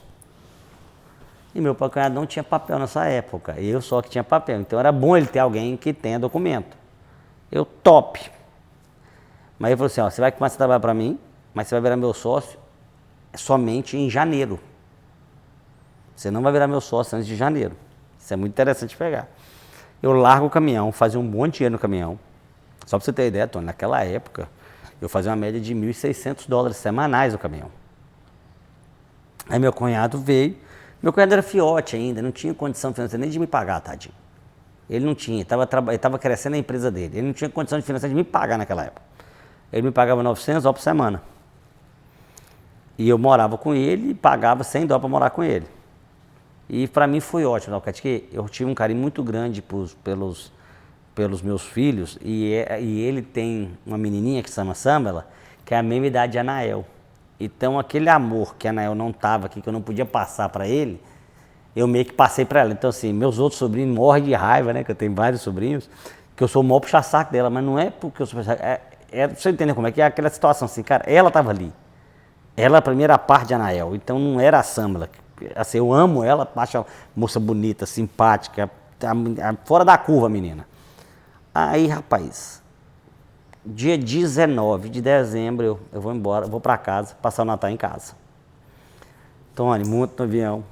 E meu cunhado não tinha papel nessa época, eu só que tinha papel. Então era bom ele ter alguém que tenha documento. Eu, top. Mas ele falou assim, ó, você vai começar a trabalhar para mim, mas você vai virar meu sócio somente em janeiro. Você não vai virar meu sócio antes de janeiro. Isso é muito interessante pegar. Eu largo o caminhão, fazia um monte de dinheiro no caminhão. Só para você ter ideia, Tony, naquela época, eu fazia uma média de $1.600 semanais no caminhão. Aí meu cunhado veio, meu cunhado era fiote ainda, não tinha condição financeira nem de me pagar, tadinho. Ele não tinha, ele estava crescendo a empresa dele, ele não tinha condição financeira de me pagar naquela época. Ele me pagava $900 por semana. E eu morava com ele e pagava $100 para morar com ele. E para mim foi ótimo, porque eu tive um carinho muito grande pelos meus filhos, e ele tem uma menininha que se chama Samela, que é a mesma idade de Anael. Então aquele amor que a Anael não estava aqui, que eu não podia passar para ele, eu meio que passei para ela. Então assim, meus outros sobrinhos morrem de raiva, né, que eu tenho vários sobrinhos, que eu sou o maior puxa-saco dela, mas não é porque eu sou puxa-saco, você entender como é que é aquela situação assim, cara, ela estava ali. Ela, a primeira parte de Anael, então não era a Samela. Assim, eu amo ela, acho a moça bonita, simpática, fora da curva, menina. Aí, rapaz, dia 19 de dezembro eu vou embora, vou para casa, passar o Natal em casa. Tony, monto no avião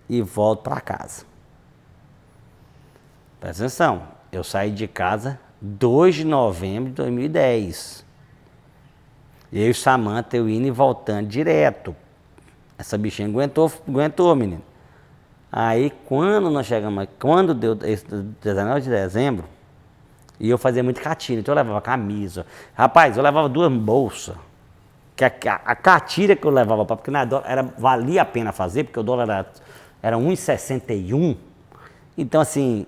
e volto para casa. Presta atenção, eu saí de casa 2 de novembro de 2010. Eu e Samanta, eu indo e voltando direto. Essa bichinha aguentou, menino. Aí, quando nós chegamos, quando deu esse 19 de dezembro, e eu fazia muito catira, então eu levava camisa. Rapaz, eu levava 2 bolsas. Que a catira que eu levava, porque na dólar valia a pena fazer, porque o dólar era 1,61. Então, assim,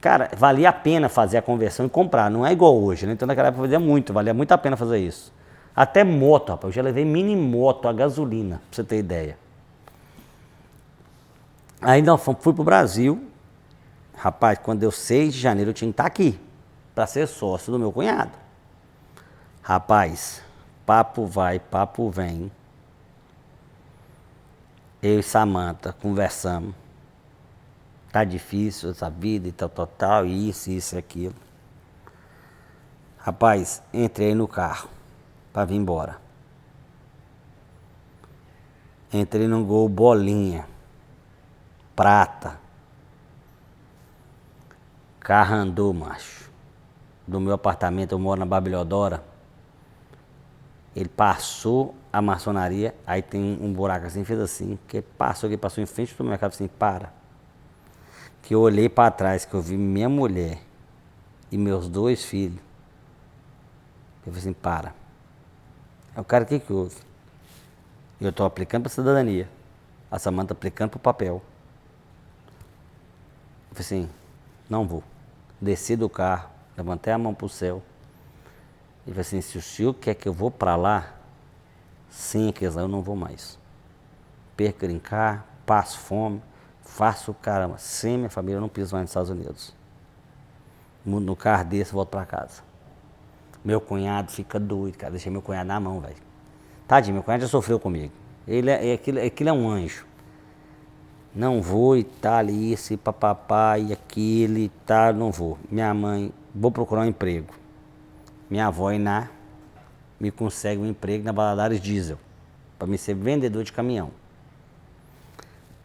cara, valia a pena fazer a conversão e comprar. Não é igual hoje, né? Então, naquela época fazia muito, valia muito a pena fazer isso. Até moto, rapaz. Eu já levei mini moto a gasolina, pra você ter ideia. Aí nós fui pro Brasil. Rapaz, quando deu 6 de janeiro eu tinha que estar aqui para ser sócio do meu cunhado. Rapaz, papo vai, papo vem. Eu e Samanta conversamos. Tá difícil essa vida e tal, isso e aquilo. Rapaz, entrei no carro para vir embora. Entrei num Gol bolinha, prata. Carro andou, macho. Do meu apartamento, eu moro na Babiliodora. Ele passou a maçonaria, aí tem um buraco assim, fez assim, que passou em frente do mercado, assim, para. Que eu olhei para trás, que eu vi minha mulher e meus 2 filhos. Eu falei assim, para. Aí o cara, o que houve? Eu estou aplicando para cidadania. A Samanta aplicando para o papel. Eu falei assim, não vou. Desci do carro, levantei a mão para o céu. E falei assim, se o senhor quer que eu vou para lá, sem aqueles lá eu não vou mais. Perco green card, passo fome, faço caramba. Sem minha família eu não piso mais nos Estados Unidos. No carro desse, volto para casa. Meu cunhado fica doido, cara. Deixei meu cunhado na mão, velho. Tadinho, meu cunhado já sofreu comigo. Aquilo é um anjo. Não vou e tal, isso, e papapá, e aquilo e tal, não vou. Minha mãe, vou procurar um emprego. Minha avó, Iná, me consegue um emprego na Valadares Diesel, para me ser vendedor de caminhão.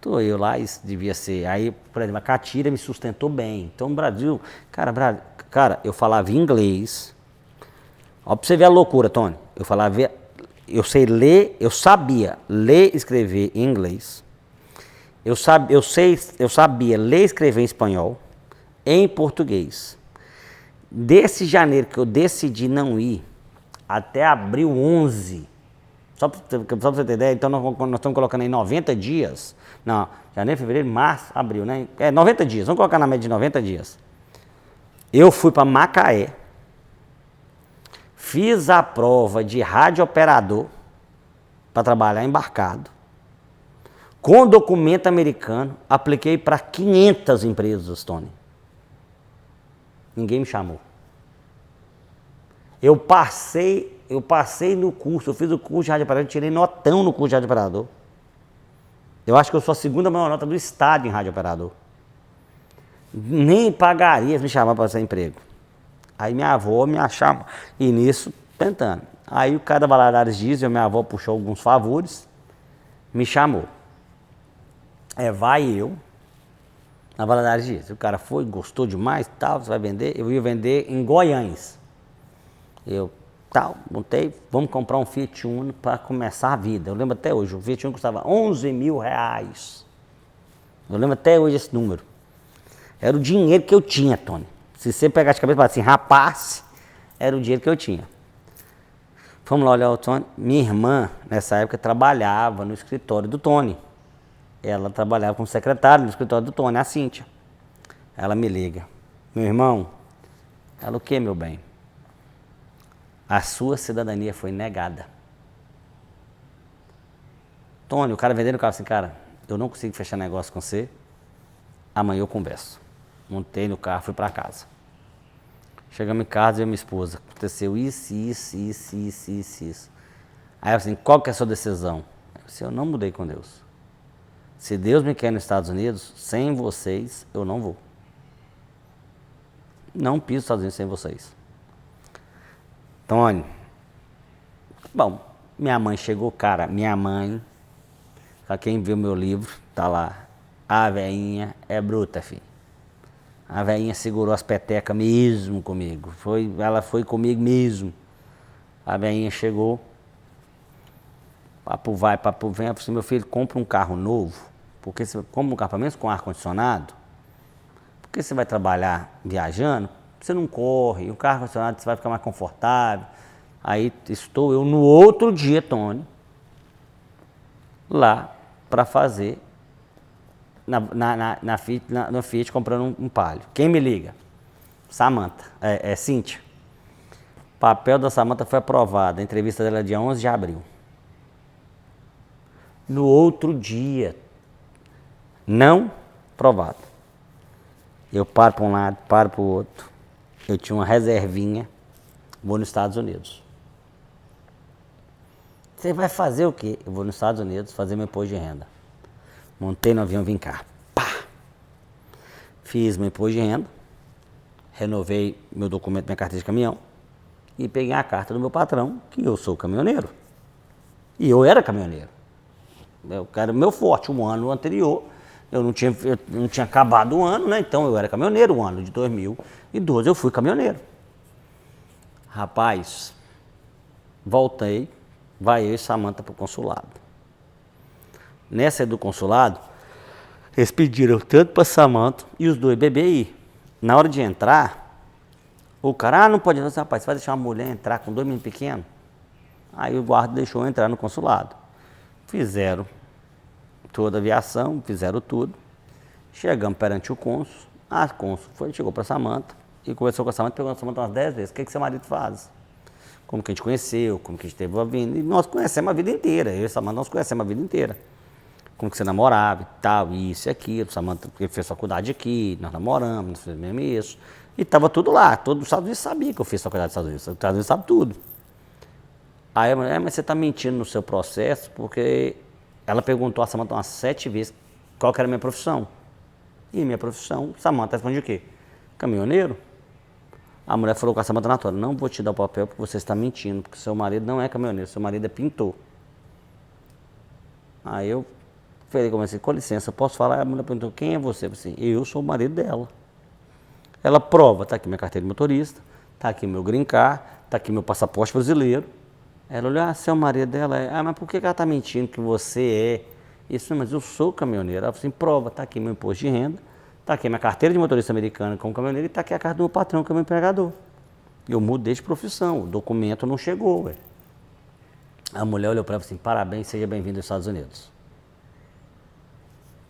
Tô eu lá, isso devia ser. Aí, por exemplo, a catira me sustentou bem. Então, no Brasil, cara, eu falava inglês. Ó, pra você ver a loucura, Tony. Eu sei ler, eu sabia ler e escrever em inglês. Eu sabia ler e escrever em espanhol, em português. Desse janeiro que eu decidi não ir, até abril 11, só para você ter ideia, então nós estamos colocando aí 90 dias, não, janeiro, fevereiro, março, abril, né? 90 dias, vamos colocar na média de 90 dias. Eu fui para Macaé, fiz a prova de radiooperador para trabalhar embarcado, com documento americano, apliquei para 500 empresas, Tony. Ninguém me chamou. Eu passei no curso, eu fiz o curso de radiooperador, tirei notão no curso de radiooperador. Eu acho que eu sou a segunda maior nota do estado em radiooperador. Nem pagaria me chamar para esse emprego. Aí minha avó me achava, e nisso, tentando. Aí o cara da Valadares Diesel, minha avó puxou alguns favores, me chamou. Vai eu, na Valadares Diesel. O cara foi, gostou demais, tal, você vai vender? Eu ia vender em Goiânia. Eu, montei, vamos comprar um Fiat Uno para começar a vida. Eu lembro até hoje, o Fiat Uno custava 11 mil reais. Eu lembro até hoje esse número. Era o dinheiro que eu tinha, Tony. Se você pegar de cabeça e falar assim, rapaz, era o dinheiro que eu tinha. Vamos lá olhar o Tony. Minha irmã, nessa época, trabalhava no escritório do Tony. Ela trabalhava como secretária no escritório do Tony, a Cíntia. Ela me liga. Meu irmão, Ela, o que, meu bem? A sua cidadania foi negada. Tony, o cara vendendo o carro assim, cara, eu não consigo fechar negócio com você, amanhã eu converso. Montei no carro, fui pra casa. Chegamos em casa, eu e minha esposa, aconteceu isso. Aí eu assim, qual que é a sua decisão? Eu disse, eu não mudei com Deus. Se Deus me quer nos Estados Unidos, sem vocês, eu não vou. Não piso nos Estados Unidos sem vocês. Tony, bom, minha mãe chegou, cara, minha mãe, pra quem viu meu livro, tá lá, a veinha é bruta, filho. A veinha segurou as petecas mesmo comigo, ela foi comigo mesmo. A veinha chegou, papo vai, papo vem, eu falei assim, meu filho, compra um carro novo, porque você compra um carro, pelo menos com ar-condicionado, porque você vai trabalhar viajando, você não corre, o carro ar-condicionado você vai ficar mais confortável. Aí estou eu no outro dia, Tony, lá para fazer no Fiat comprando um Palio. Quem me liga? Samanta, Cíntia. O papel da Samanta foi aprovado, a entrevista dela é dia 11 de abril. No outro dia, não aprovado. Eu paro para um lado, paro para o outro. Eu tinha uma reservinha, vou nos Estados Unidos. Você vai fazer o quê? Eu vou nos Estados Unidos fazer meu imposto de renda. Montei no avião, vim cá. Pá! Fiz meu imposto de renda, renovei meu documento, minha carteira de caminhão e peguei a carta do meu patrão, que eu sou caminhoneiro. E eu era caminhoneiro. Era o meu forte. Um ano anterior, eu não tinha acabado o ano, né? Então eu era caminhoneiro. O ano de 2012 eu fui caminhoneiro. Rapaz, voltei, vai eu e Samanta pro consulado. Nessa do consulado, eles pediram tanto para Samanta e os dois bebês ir. Na hora de entrar, o cara, não pode entrar, rapaz, você vai deixar uma mulher entrar com 2 meninos pequenos? Aí o guarda deixou eu entrar no consulado. Fizeram toda a aviação, fizeram tudo. Chegamos perante o cônsul. A cônsul chegou para Samanta e conversou com a Samanta, perguntou a Samanta umas 10 vezes, o que seu marido faz? Como que a gente conheceu, como que a gente teve a vida. E nós conhecemos a vida inteira, eu e a Samanta, nós conhecemos a vida inteira. Como que você namorava e tal, isso e aquilo. Samanta fez faculdade aqui, nós namoramos, nós fizemos mesmo isso. E estava tudo lá, todo os Estados Unidos sabia que eu fiz faculdade dos Estados Unidos. Os Estados Unidos sabe tudo. Aí a mulher, mas você está mentindo no seu processo, porque ela perguntou a Samanta umas 7 vezes qual que era a minha profissão. E minha profissão, Samanta responde o quê? Caminhoneiro. A mulher falou com a Samanta na hora, não vou te dar o papel porque você está mentindo, porque seu marido não é caminhoneiro, seu marido é pintor. Aí eu falei, comecei, com licença, eu posso falar? A mulher perguntou, quem é você? Eu falei assim, eu sou o marido dela. Ela prova, está aqui minha carteira de motorista, está aqui meu green card, está aqui meu passaporte brasileiro. Ela olhou, você é o marido dela? Mas por que ela está mentindo que você é? Isso, não, mas eu sou caminhoneiro. Ela falou assim, prova, está aqui meu imposto de renda, está aqui minha carteira de motorista americana como caminhoneiro e está aqui a carta do meu patrão, que é meu empregador. Eu mudei de profissão, o documento não chegou. Ué. A mulher olhou para ela e falou assim, parabéns, seja bem-vindo aos Estados Unidos.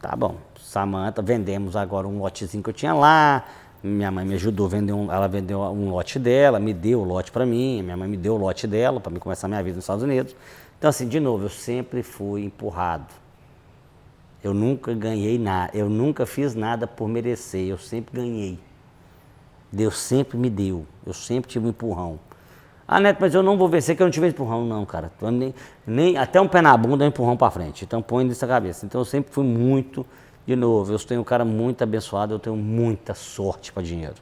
Tá bom, Samanta, vendemos agora um lotezinho que eu tinha lá. Minha mãe me ajudou, ela vendeu um lote dela, me deu o lote para mim, minha mãe me deu o lote dela para mim começar a minha vida nos Estados Unidos. Então assim, de novo, eu sempre fui empurrado. Eu nunca ganhei nada, eu nunca fiz nada por merecer, eu sempre ganhei. Deus sempre me deu, eu sempre tive um empurrão. Ah, Neto, mas eu não vou vencer que eu não tive empurrão, não, cara. Nem até um pé na bunda é um empurrão para frente, então põe nisso na cabeça. Então eu sempre fui muito, de novo, eu tenho um cara muito abençoado, eu tenho muita sorte para dinheiro.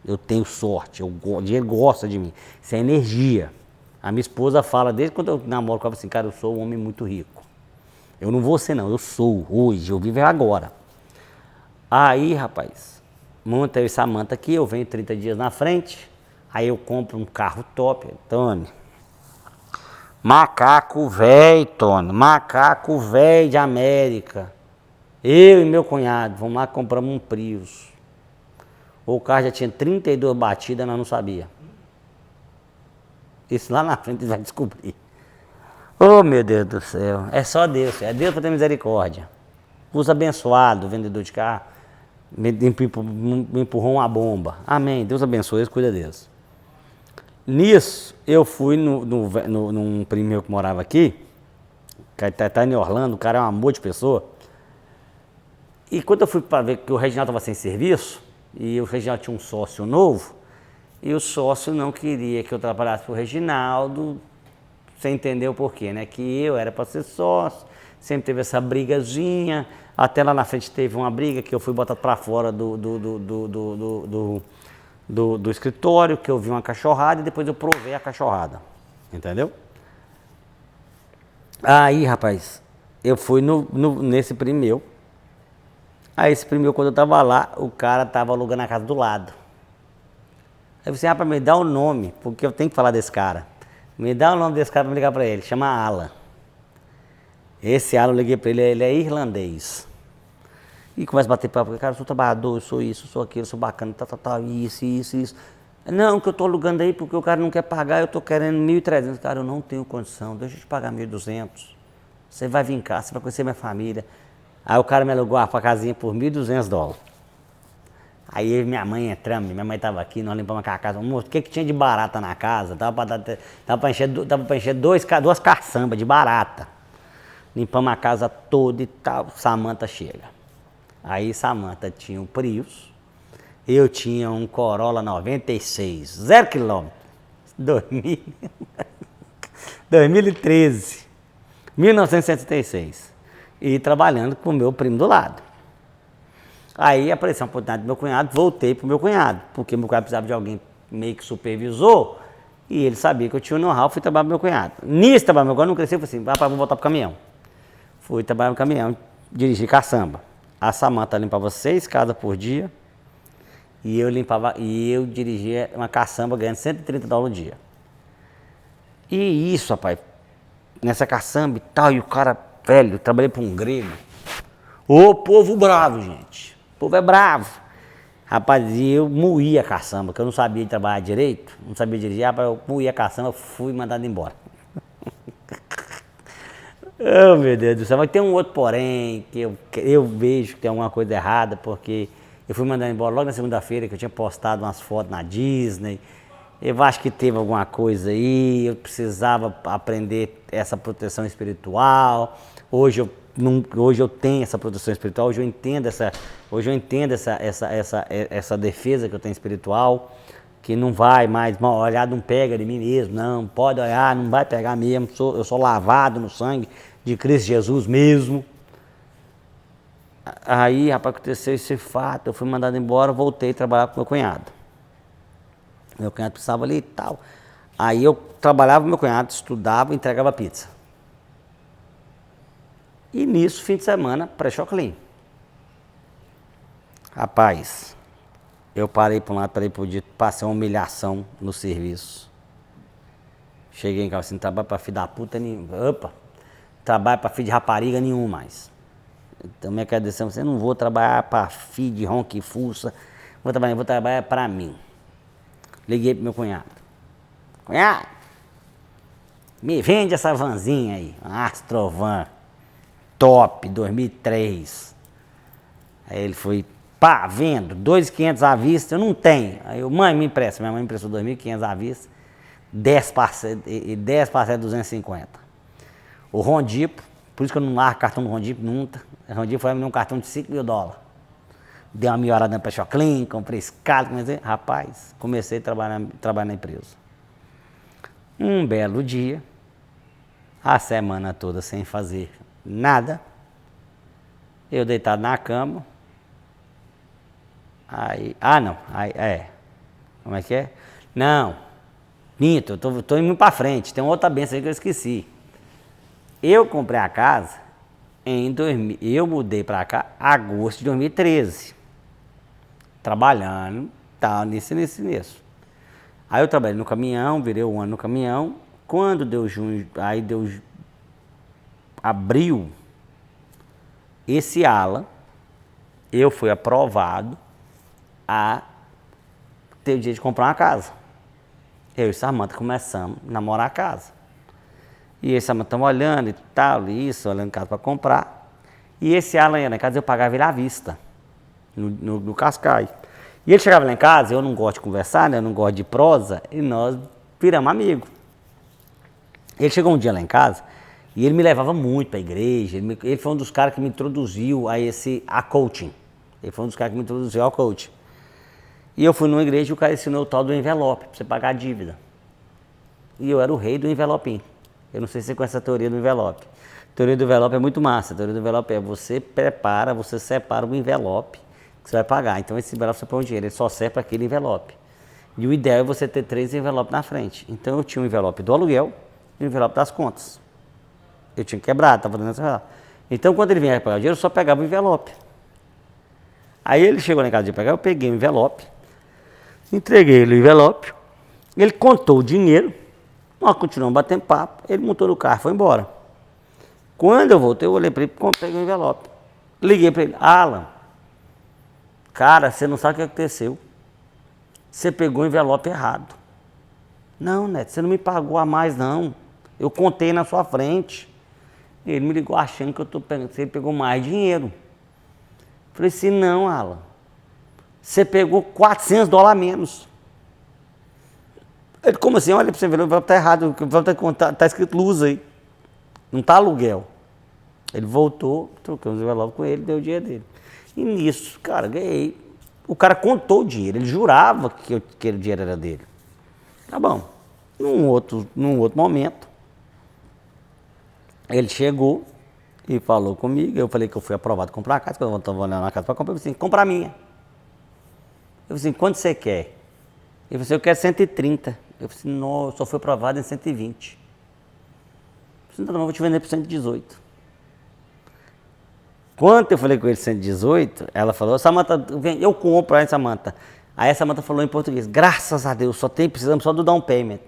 Eu tenho sorte, o dinheiro gosta de mim, isso é energia. A minha esposa fala, desde quando eu namoro com ela, assim, cara, eu sou um homem muito rico. Eu não vou ser não, eu sou, hoje, eu vivo agora. Aí, rapaz, monta eu e Samanta aqui, eu venho 30 dias na frente, aí eu compro um carro top, Tony. Macaco velho, Tony, macaco velho de América. Eu e meu cunhado, vamos lá, compramos um Prius. O carro já tinha 32 batidas, nós não sabia. Isso lá na frente vai descobrir. Oh, meu Deus do céu, é só Deus, é Deus para ter misericórdia. Os abençoados, vendedor de carro. me empurrou uma bomba. Amém. Deus abençoe, Deus cuida deles. Nisso, eu fui num primo meu que morava aqui, que tá em Orlando, o cara é um amor de pessoa. E quando eu fui para ver que o Reginaldo estava sem serviço, e o Reginaldo tinha um sócio novo, e o sócio não queria que eu trabalhasse para o Reginaldo, você entendeu por quê, né? Que eu era para ser sócio, sempre teve essa brigazinha, até lá na frente teve uma briga que eu fui botado para fora do escritório, que eu vi uma cachorrada e depois eu provei a cachorrada, entendeu? Aí, rapaz, eu fui nesse primo meu. Aí esse primo meu, quando eu tava lá, o cara tava alugando a casa do lado. Aí eu falei assim, rapaz, me dá o nome, porque eu tenho que falar desse cara. Me dá o nome desse cara pra me ligar pra ele, chama Alan. Esse Alan, eu liguei pra ele é irlandês. E começa a bater papo, cara, eu sou trabalhador, eu sou isso, eu sou aquilo, eu sou bacana, isso. Não, que eu tô alugando aí porque o cara não quer pagar, eu tô querendo 1.300. Cara, eu não tenho condição, deixa eu te pagar 1.200. Você vai vir cá, você vai conhecer minha família. Aí o cara me alugou a casinha por $1.200. Aí minha mãe entramos, minha mãe tava aqui, nós limpamos aquela casa. Moço, o que tinha de barata na casa? Tava pra encher duas caçambas de barata. Limpamos a casa toda e tal, Samanta chega. Aí Samanta tinha um Prius, eu tinha um Corolla 96, 0 km, 2013, 1976, e trabalhando com o meu primo do lado. Aí apareceu uma oportunidade do meu cunhado, voltei pro meu cunhado, porque meu cunhado precisava de alguém meio que supervisor, e ele sabia que eu tinha um know-how, fui trabalhar pro meu cunhado. Nisso, trabalhar meu cunhado, não cresceu, eu falei assim, rapaz, vou voltar pro caminhão. Fui trabalhar no caminhão, dirigi caçamba. A Samanta limpava 6 casas por dia, e eu dirigia uma caçamba ganhando $130 o dia. E isso, rapaz, nessa caçamba e tal, e o cara, velho, eu trabalhei para um grego. Ô povo bravo, gente. O povo é bravo. Rapaz, e eu moía a caçamba, que eu não sabia trabalhar direito, não sabia dirigir, rapaz, eu moía a caçamba, fui mandado embora. Oh, meu Deus do céu, mas tem um outro porém, que eu vejo que tem alguma coisa errada, porque eu fui mandado embora logo na segunda-feira, que eu tinha postado umas fotos na Disney. Eu acho que teve alguma coisa aí, eu precisava aprender essa proteção espiritual. Hoje eu tenho essa proteção espiritual, hoje eu entendo essa defesa que eu tenho espiritual, que não vai mais, mal olhar não pega de mim mesmo, não, pode olhar, não vai pegar mesmo, eu sou lavado no sangue de Cristo Jesus mesmo. Aí, rapaz, aconteceu esse fato, eu fui mandado embora, voltei a trabalhar com meu cunhado. Meu cunhado precisava ali e tal. Aí eu trabalhava com meu cunhado, estudava, entregava pizza. E nisso, fim de semana, pré-choclin. Rapaz, eu parei para um lado, parei para o outro, passei uma humilhação no serviço. Cheguei em casa assim, não trabalho para filho da puta nenhum. Opa, trabalho para filho de rapariga nenhum mais. Então minha decisão, você não vou trabalhar para filho de ronca e fuça, vou trabalhar para mim. Liguei pro meu cunhado. Cunhado, me vende essa vanzinha aí, uma Astrovan, top, 2003. Aí ele foi, pá, vendo, 2.500 à vista, eu não tenho. Aí eu, mãe, me empresta. Minha mãe me emprestou 2.500 à vista, 10 parcelas de 250. O Rondipo, por isso que eu não largo cartão do Rondipo nunca. O Rondipo foi me um cartão de $5.000. Dei uma melhorada na pré-choclin, comprei escada, comecei a trabalhar na empresa. Um belo dia, a semana toda sem fazer nada, eu deitado na cama, como é que é? Não, minto, eu tô indo pra frente, tem outra benção aí que eu esqueci. Eu comprei a casa eu mudei pra cá em agosto de 2013. Trabalhando, tal, nisso. Aí eu trabalhei no caminhão, virei um ano no caminhão. Quando deu junho, aí deu abril, esse ala, eu fui aprovado a ter o dia de comprar uma casa. Eu e Samanta começamos a namorar a casa. E esse Samanta estamos olhando e tal, olhando casa para comprar. E esse ala ia na casa, eu pagava ele à vista. no Cascais. E ele chegava lá em casa, eu não gosto de conversar, né? Eu não gosto de prosa, e nós viramos amigos. Ele chegou um dia lá em casa e ele me levava muito para a igreja. Ele foi um dos caras que me introduziu a coaching. Ele foi um dos caras que me introduziu ao coaching. E eu fui numa igreja e o cara ensinou o tal do envelope, para você pagar a dívida. E eu era o rei do envelopinho. Eu não sei se você conhece a teoria do envelope. A teoria do envelope é muito massa. A teoria do envelope é você separa o envelope que você vai pagar. Então esse envelope você põe o dinheiro, ele só serve para aquele envelope. E o ideal é você ter 3 envelopes na frente. Então eu tinha um envelope do aluguel e um envelope das contas. Eu tinha quebrado, estava dando essa envelope. Então quando ele vinha pagar o dinheiro, eu só pegava o envelope. Aí ele chegou lá em casa de pegar, eu peguei o envelope, entreguei ele o envelope, ele contou o dinheiro, nós continuamos batendo papo, ele montou no carro e foi embora. Quando eu voltei, eu olhei para ele, peguei o envelope. Liguei para ele, Alan, cara, você não sabe o que aconteceu. Você pegou o envelope errado. Não, Neto, você não me pagou a mais, não. Eu contei na sua frente. Ele me ligou achando que você pegou mais dinheiro. Falei assim, não, Alan. Você pegou $400 a menos. Ele, como assim? Olha para você ver, o envelope está errado, o envelope está escrito luz aí. Não está aluguel. Ele voltou, trocamos o envelope com ele, deu o dinheiro dele. E nisso, cara, ganhei. O cara contou o dinheiro, ele jurava que aquele dinheiro era dele. Tá bom. Num outro momento, ele chegou e falou comigo. Eu falei que eu fui aprovado a comprar a casa, quando eu estava olhando na casa para comprar, eu falei assim, compra a minha. Eu falei assim, quanto você quer? Ele falou assim, eu quero 130. Eu falei assim, não, eu só fui aprovado em 120. Eu falei assim, então, eu vou te vender por 118. Quando eu falei com ele 118, ela falou, Samanta, vem, eu compro aí, Samanta. Aí a Samanta falou em português, graças a Deus, precisamos só do down payment.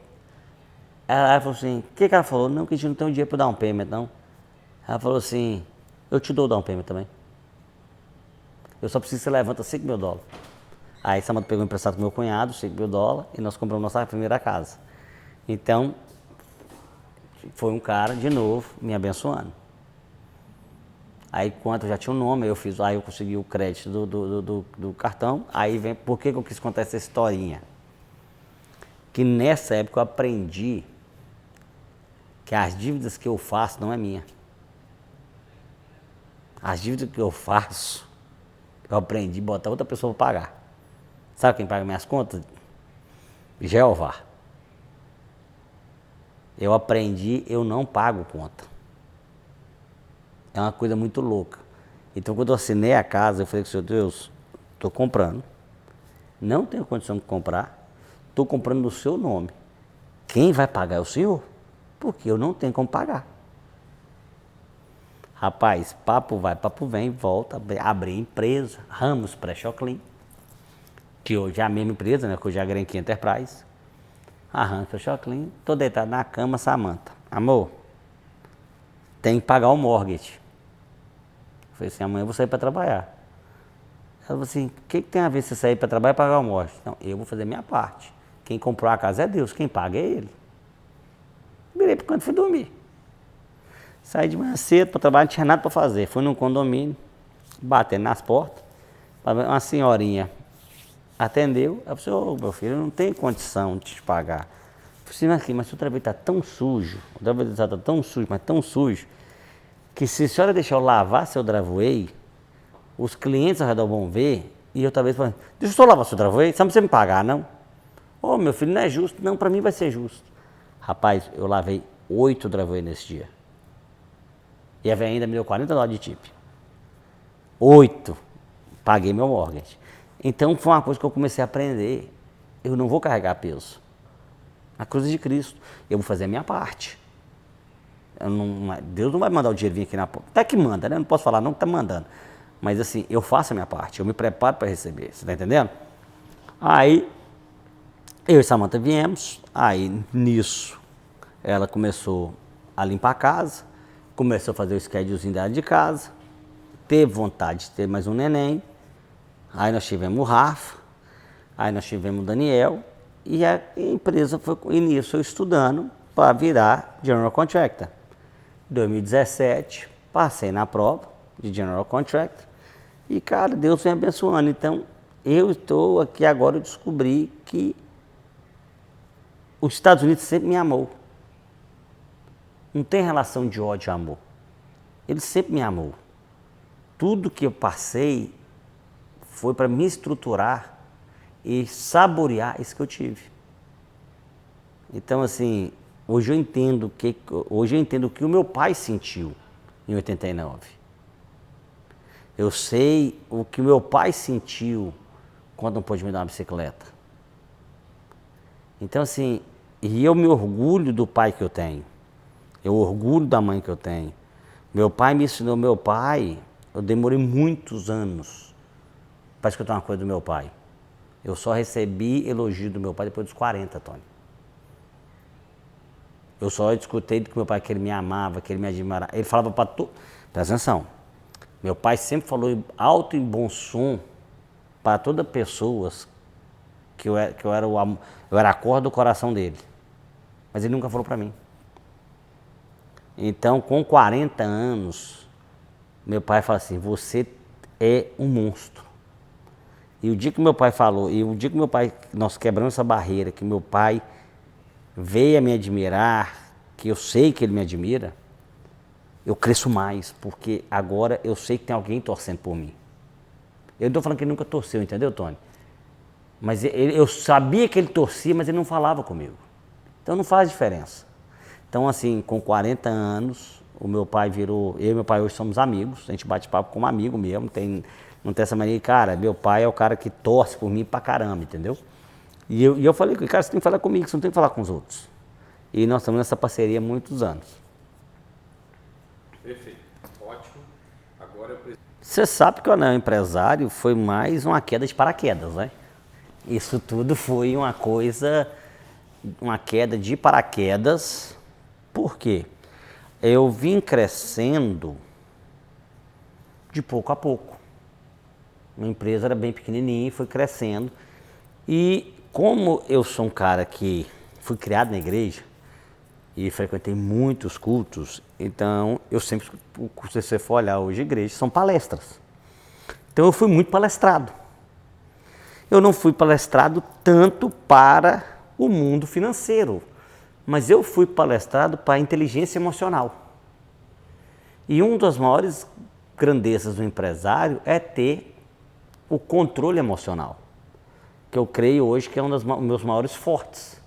Ela falou assim, o que ela falou? Não, que a gente não tem um dinheiro para down payment, não. Ela falou assim, eu te dou o down payment também. Eu só preciso que você levanta $5.000. Aí a Samanta pegou emprestado com meu cunhado, $5.000, e nós compramos nossa primeira casa. Então, foi um cara, de novo, me abençoando. Aí, quando eu já tinha um nome, aí eu consegui o crédito do cartão. Aí vem, por que eu quis contar essa historinha? Que nessa época eu aprendi que as dívidas que eu faço não é minha. As dívidas que eu faço, eu aprendi a botar outra pessoa para pagar. Sabe quem paga minhas contas? Jeová. Eu aprendi, eu não pago conta. É uma coisa muito louca. Então, quando eu assinei a casa, eu falei com o Senhor, Deus, estou comprando, não tenho condição de comprar, estou comprando no seu nome. Quem vai pagar é o Senhor, porque eu não tenho como pagar. Rapaz, papo vai, papo vem, volta, abri empresa, Ramos Pré-Choclin, que hoje é a mesma empresa, né, que hoje é a Grenkin Enterprise. A Ramos Pré-Choclin, estou deitado na cama, Samanta, amor, tem que pagar o mortgage. Eu falei assim, amanhã eu vou sair para trabalhar. Ela falou assim, o que tem a ver você sair para trabalhar e pagar o mortgage? Não, eu vou fazer a minha parte. Quem comprou a casa é Deus, quem paga é Ele. Virei para o canto e fui dormir. Saí de manhã cedo para trabalhar, não tinha nada para fazer. Fui num condomínio, batendo nas portas, uma senhorinha atendeu. Ela falou assim, meu filho, eu não tenho condição de te pagar. Eu falei assim, mas o travesseiro está tão sujo, o travesseiro está tão sujo, mas tão sujo, que se a senhora deixar eu lavar seu driveway, os clientes ao redor vão ver, e eu talvez falo, deixa eu só lavar seu driveway, só pra você me pagar, não? Ô, meu filho, não é justo. Não, para mim vai ser justo. Rapaz, eu lavei 8 driveway nesse dia. E a velha ainda me deu $40 de tip. 8. Paguei meu mortgage. Então foi uma coisa que eu comecei a aprender. Eu não vou carregar peso. A cruz de Cristo. Eu vou fazer a minha parte. Deus não vai mandar o dinheiro vir aqui na porta. Até que manda, né? Não posso falar não que está mandando. Mas assim, eu faço a minha parte. Eu me preparo para receber. Você está entendendo? Aí, eu e Samanta viemos. Aí, nisso, ela começou a limpar a casa. Começou a fazer o schedulezinho dela de casa. Teve vontade de ter mais um neném. Aí nós tivemos o Rafa. Aí nós tivemos o Daniel. E a empresa foi, nisso, eu estudando para virar General Contractor. Em 2017, passei na prova de General Contractor. E, cara, Deus vem abençoando. Então, eu estou aqui agora, eu descobri que os Estados Unidos sempre me amou. Não tem relação de ódio e amor. Ele sempre me amou. Tudo que eu passei foi para me estruturar e saborear isso que eu tive. Então, assim, hoje eu entendo o que o meu pai sentiu em 89. Eu sei o que o meu pai sentiu quando não pôde me dar uma bicicleta. Então, assim, e eu me orgulho do pai que eu tenho. Eu orgulho da mãe que eu tenho. Meu pai me ensinou, eu demorei muitos anos para escutar uma coisa do meu pai. Eu só recebi elogio do meu pai depois dos 40, Tony. Eu só escutei do que meu pai, que ele me amava, que ele me admirava. Ele falava para todo... Presta atenção. Meu pai sempre falou alto e bom som para todas as pessoas que eu era a cor do coração dele. Mas ele nunca falou para mim. Então, com 40 anos, meu pai fala assim, você é um monstro. E o dia que meu pai falou, nós quebramos essa barreira, que meu pai veio a me admirar, que eu sei que ele me admira, eu cresço mais, porque agora eu sei que tem alguém torcendo por mim. Eu não estou falando que ele nunca torceu, entendeu, Tony? Mas eu sabia que ele torcia, mas ele não falava comigo. Então não faz diferença. Então, assim, com 40 anos, o meu pai virou... Eu e meu pai hoje somos amigos, a gente bate papo como amigo mesmo, não tem essa mania. Cara, meu pai é o cara que torce por mim pra caramba, entendeu? E eu falei, cara, você tem que falar comigo, você não tem que falar com os outros. E nós estamos nessa parceria há muitos anos. Perfeito, ótimo. Agora eu preciso... Você sabe que o Anel Empresário foi mais uma queda de paraquedas, né? Isso tudo foi uma queda de paraquedas. Por quê? Eu vim crescendo de pouco a pouco. Minha empresa era bem pequenininha e foi crescendo. E como eu sou um cara que fui criado na igreja e frequentei muitos cultos, então eu sempre, se você for olhar hoje, igreja são palestras. Então eu fui muito palestrado. Eu não fui palestrado tanto para o mundo financeiro, mas eu fui palestrado para a inteligência emocional. E uma das maiores grandezas do empresário é ter o controle emocional, que eu creio hoje que é um dos meus maiores fortes.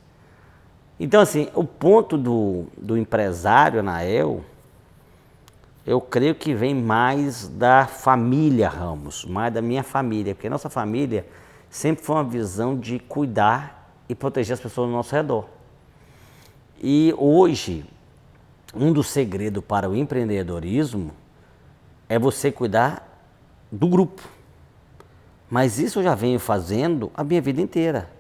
Então, assim, o ponto do empresário, Anael, eu creio que vem mais da família Ramos, mais da minha família, porque nossa família sempre foi uma visão de cuidar e proteger as pessoas ao nosso redor. E hoje, um dos segredos para o empreendedorismo é você cuidar do grupo. Mas isso eu já venho fazendo a minha vida inteira.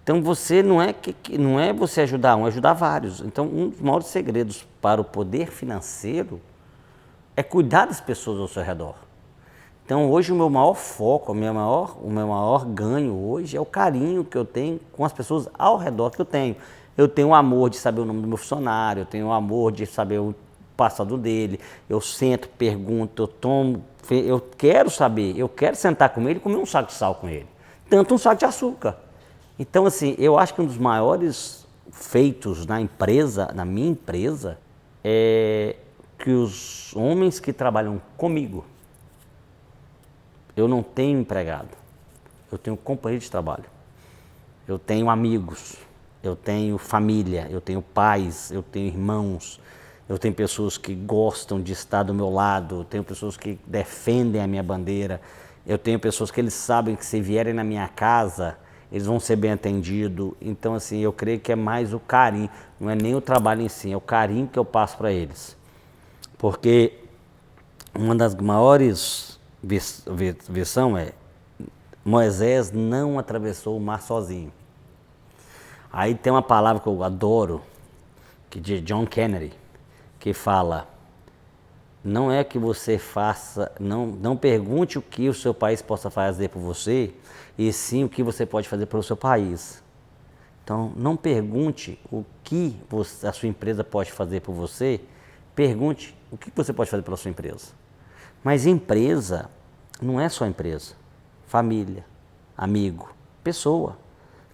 Então você não é você ajudar um, é ajudar vários. Então um dos maiores segredos para o poder financeiro é cuidar das pessoas ao seu redor. Então hoje o meu maior foco, o meu maior ganho hoje é o carinho que eu tenho com as pessoas ao redor que eu tenho. Eu tenho o amor de saber o nome do meu funcionário, eu tenho o amor de saber o passado dele, eu sento, pergunto, eu quero saber, eu quero sentar com ele e comer um saco de sal com ele, tanto um saco de açúcar. Então, assim, eu acho que um dos maiores feitos na minha empresa, é que os homens que trabalham comigo, eu não tenho empregado, eu tenho companheiro de trabalho, eu tenho amigos, eu tenho família, eu tenho pais, eu tenho irmãos, eu tenho pessoas que gostam de estar do meu lado, eu tenho pessoas que defendem a minha bandeira, eu tenho pessoas que eles sabem que se vierem na minha casa, eles vão ser bem atendidos. Então, assim, eu creio que é mais o carinho, não é nem o trabalho em si, é o carinho que eu passo para eles. Porque uma das maiores versões é Moisés não atravessou o mar sozinho. Aí tem uma palavra que eu adoro, que de John Kennedy, que fala, não é que você faça, não pergunte o que o seu país possa fazer por você, e sim o que você pode fazer pelo seu país. Então, não pergunte o que a sua empresa pode fazer por você, pergunte o que você pode fazer pela sua empresa. Mas empresa, não é só empresa, família, amigo, pessoa.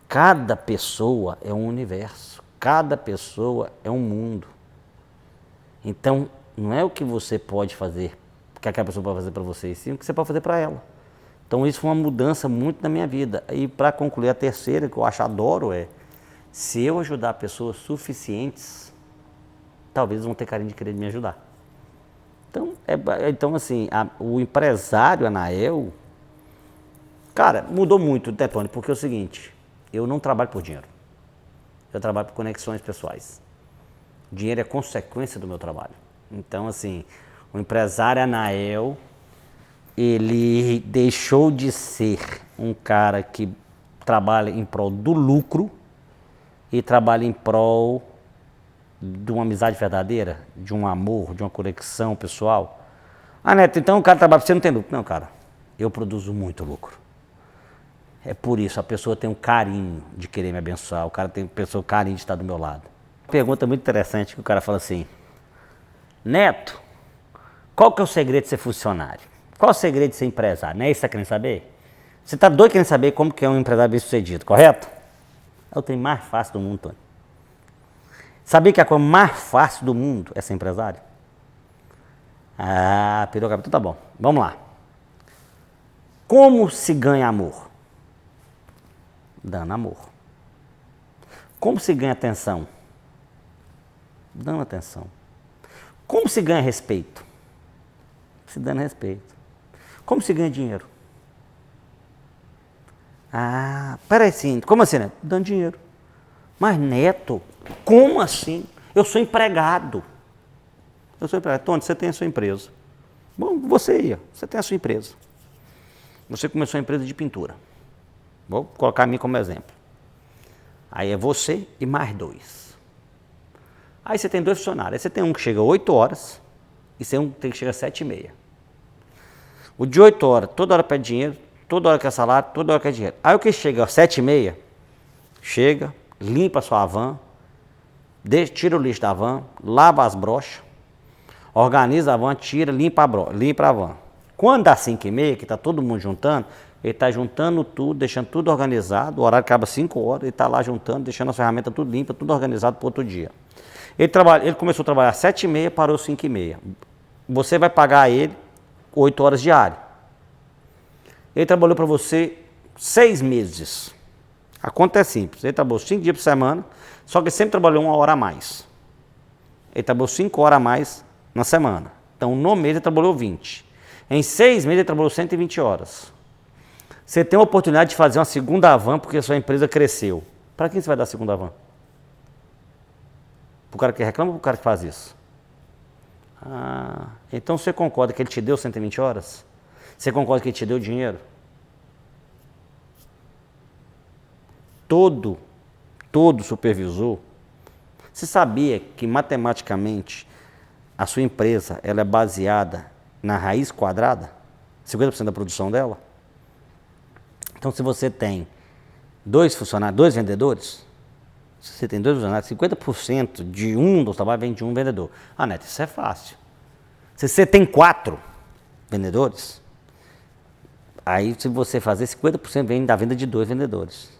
Cada pessoa é um universo, cada pessoa é um mundo. Então, não é o que você pode fazer, que aquela pessoa pode fazer para você, e sim o que você pode fazer para ela. Então, isso foi uma mudança muito na minha vida. E para concluir, a terceira, que eu adoro, é: se eu ajudar pessoas suficientes, talvez vão ter carinho de querer me ajudar. Então assim, o empresário Anael, cara, mudou muito, né, Tony? Porque é o seguinte, eu não trabalho por dinheiro. Eu trabalho por conexões pessoais. O dinheiro é consequência do meu trabalho. Então, assim, o empresário Anael, ele deixou de ser um cara que trabalha em prol do lucro e trabalha em prol de uma amizade verdadeira, de um amor, de uma conexão pessoal. Ah, Neto, então o cara trabalha para você, não tem lucro. Não, cara, eu produzo muito lucro. É por isso, a pessoa tem um carinho de querer me abençoar, o cara tem um carinho de estar do meu lado. Pergunta muito interessante que o cara fala assim: Neto, qual que é o segredo de ser funcionário? Qual é o segredo de ser empresário? Não é isso que você tá querendo saber? Você está doido querendo saber como que é um empresário bem sucedido, correto? É o trem mais fácil do mundo, Tony. Sabia que a coisa mais fácil do mundo é ser empresário? Ah, pirou a cabeça. Então tá bom, vamos lá. Como se ganha amor? Dando amor. Como se ganha atenção? Dando atenção. Como se ganha respeito? Se dando respeito. Como se ganha dinheiro? Ah, peraí, sim. Como assim, né? Dando dinheiro. Mas, Neto, como assim? Eu sou empregado. Eu sou empregado. Tony, você tem a sua empresa. Bom, você tem a sua empresa. Você começou a empresa de pintura. Vou colocar a mim como exemplo. Aí é você e mais 2. Aí você tem 2 funcionários. Aí você tem um que chega 8 horas e você tem um que chega 7h30. O de 8 horas, toda hora pede dinheiro, toda hora quer salário, toda hora quer dinheiro. Aí o que chega às 7h30, chega, limpa a sua van, tira o lixo da van, lava as brochas, organiza a van, tira, limpa a van. Quando dá 5h30, que está todo mundo juntando, ele está juntando tudo, deixando tudo organizado, o horário acaba 5 horas, ele está lá juntando, deixando as ferramentas tudo limpa, tudo organizado para outro dia. Ele começou a trabalhar às 7h30, parou às 5h30. Você vai pagar ele 8 horas diárias. Ele trabalhou para você 6 meses. A conta é simples. Ele trabalhou 5 dias por semana, só que ele sempre trabalhou 1 hora a mais. Ele trabalhou 5 horas a mais na semana. Então, no mês ele trabalhou 20. Em 6 meses ele trabalhou 120 horas. Você tem a oportunidade de fazer uma segunda van porque a sua empresa cresceu. Para quem você vai dar a segunda van? Para o cara que reclama ou para o cara que faz isso? Ah, então você concorda que ele te deu 120 horas? Você concorda que ele te deu dinheiro? Todo supervisor, você sabia que matematicamente a sua empresa ela é baseada na raiz quadrada? 50% da produção dela? Então, se você tem 2 funcionários, 2 vendedores, se você tem 2 funcionários, 50% de um dos trabalhos vem de um vendedor. Ah, Neto, isso é fácil. Se você tem 4 vendedores, aí se você fazer 50% vem da venda de 2 vendedores.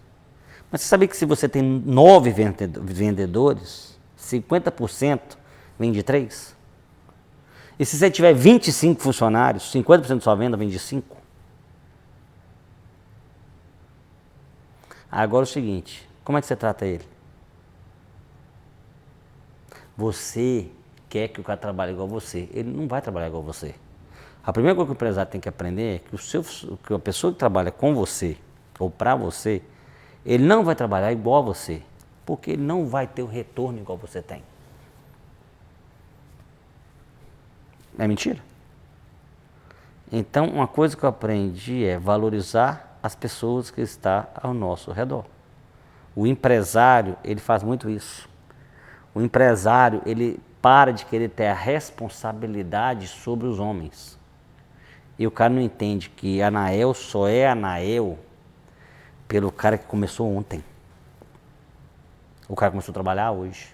Mas você sabia que se você tem 9 vendedores, 50% vem de 3? E se você tiver 25 funcionários, 50% da sua venda vem de 5? Agora é o seguinte, como é que você trata ele? Você quer que o cara trabalhe igual você, ele não vai trabalhar igual você. A primeira coisa que o empresário tem que aprender é que a pessoa que trabalha com você, ou para você, ele não vai trabalhar igual a você, porque ele não vai ter o retorno igual você tem. É mentira? Então, uma coisa que eu aprendi é valorizar as pessoas que estão ao nosso redor. O empresário, ele faz muito isso. O empresário, ele para de querer ter a responsabilidade sobre os homens. E o cara não entende que Anael só é Anael pelo cara que começou ontem. O cara começou a trabalhar hoje.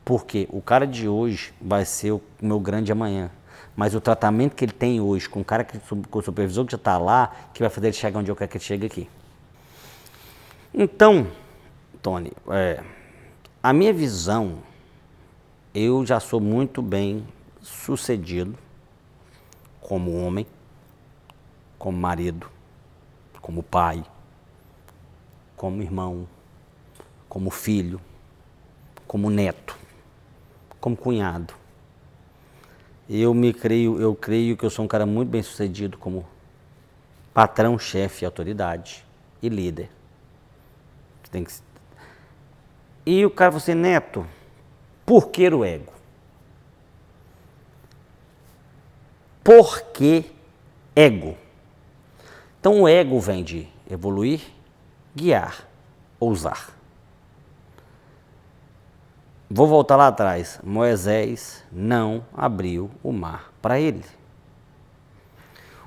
Porque o cara de hoje vai ser o meu grande amanhã. mas o tratamento que ele tem hoje com o cara, com o supervisor que já está lá, que vai fazer ele chegar onde eu quero que ele chegue aqui. Então, Tony, a minha visão, eu já sou muito bem sucedido como homem, como marido, como pai, como irmão, como filho, como neto, como cunhado. Eu creio que eu sou um cara muito bem sucedido como patrão, chefe, autoridade e líder. E o cara falou assim, Neto, por que o ego? Por que ego? Então o ego vem de evoluir, guiar, ousar. Vou voltar lá atrás. Moisés não abriu o mar para ele.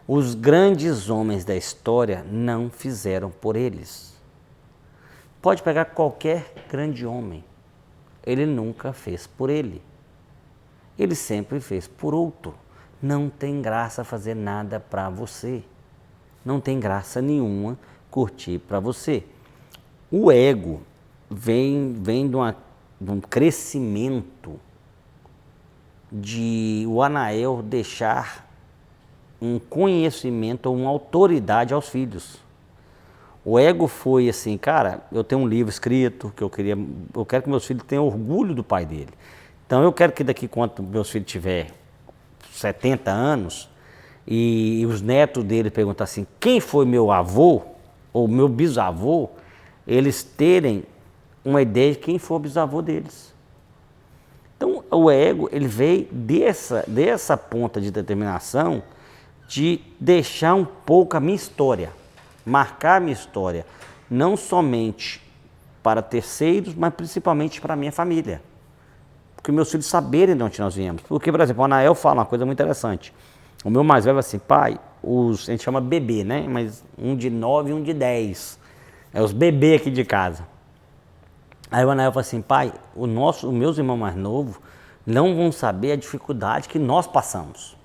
Os grandes homens da história não fizeram por eles. Pode pegar qualquer grande homem. Ele nunca fez por ele. Ele sempre fez por outro. Não tem graça fazer nada para você. Não tem graça nenhuma curtir para você. O ego vem de um crescimento de o Anael deixar um conhecimento ou uma autoridade aos filhos. O ego foi assim, cara, eu tenho um livro escrito que eu quero que meus filhos tenham orgulho do pai dele. Então eu quero que daqui quando meus filhos tiver 70 anos e os netos dele perguntar assim, quem foi meu avô ou meu bisavô, eles terem uma ideia de quem foi o bisavô deles. Então o ego, ele veio dessa ponta de determinação de deixar um pouco a minha história, marcar a minha história, não somente para terceiros, mas principalmente para a minha família. Porque meus filhos saberem de onde nós viemos. Porque, por exemplo, o Anael fala uma coisa muito interessante. O meu mais velho assim, pai, a gente chama bebê, né? Mas um de 9 e um de 10. É os bebês aqui de casa. Aí o Anael fala assim, pai, os meus irmãos mais novos não vão saber a dificuldade que nós passamos.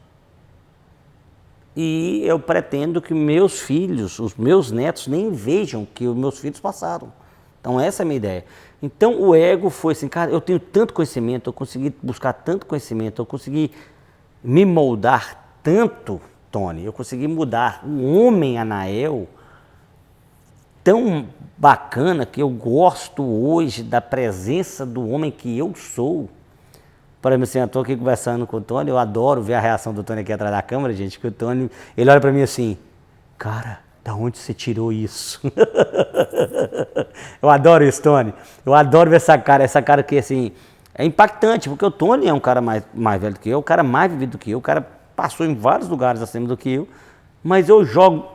E eu pretendo que meus filhos, os meus netos, nem vejam que os meus filhos passaram. Então essa é a minha ideia. Então o ego foi assim, cara, eu tenho tanto conhecimento, eu consegui buscar tanto conhecimento, eu consegui me moldar tanto, Tony, eu consegui mudar um homem Anael tão bacana que eu gosto hoje da presença do homem que eu sou. Por exemplo, assim, eu estou aqui conversando com o Tony, eu adoro ver a reação do Tony aqui atrás da câmera, gente, que o Tony, ele olha para mim assim, cara, da onde você tirou isso? Eu adoro isso, Tony. Eu adoro ver essa cara que, assim, é impactante, porque o Tony é um cara mais velho do que eu, o cara mais vivido do que eu, o cara passou em vários lugares acima do que eu, mas eu jogo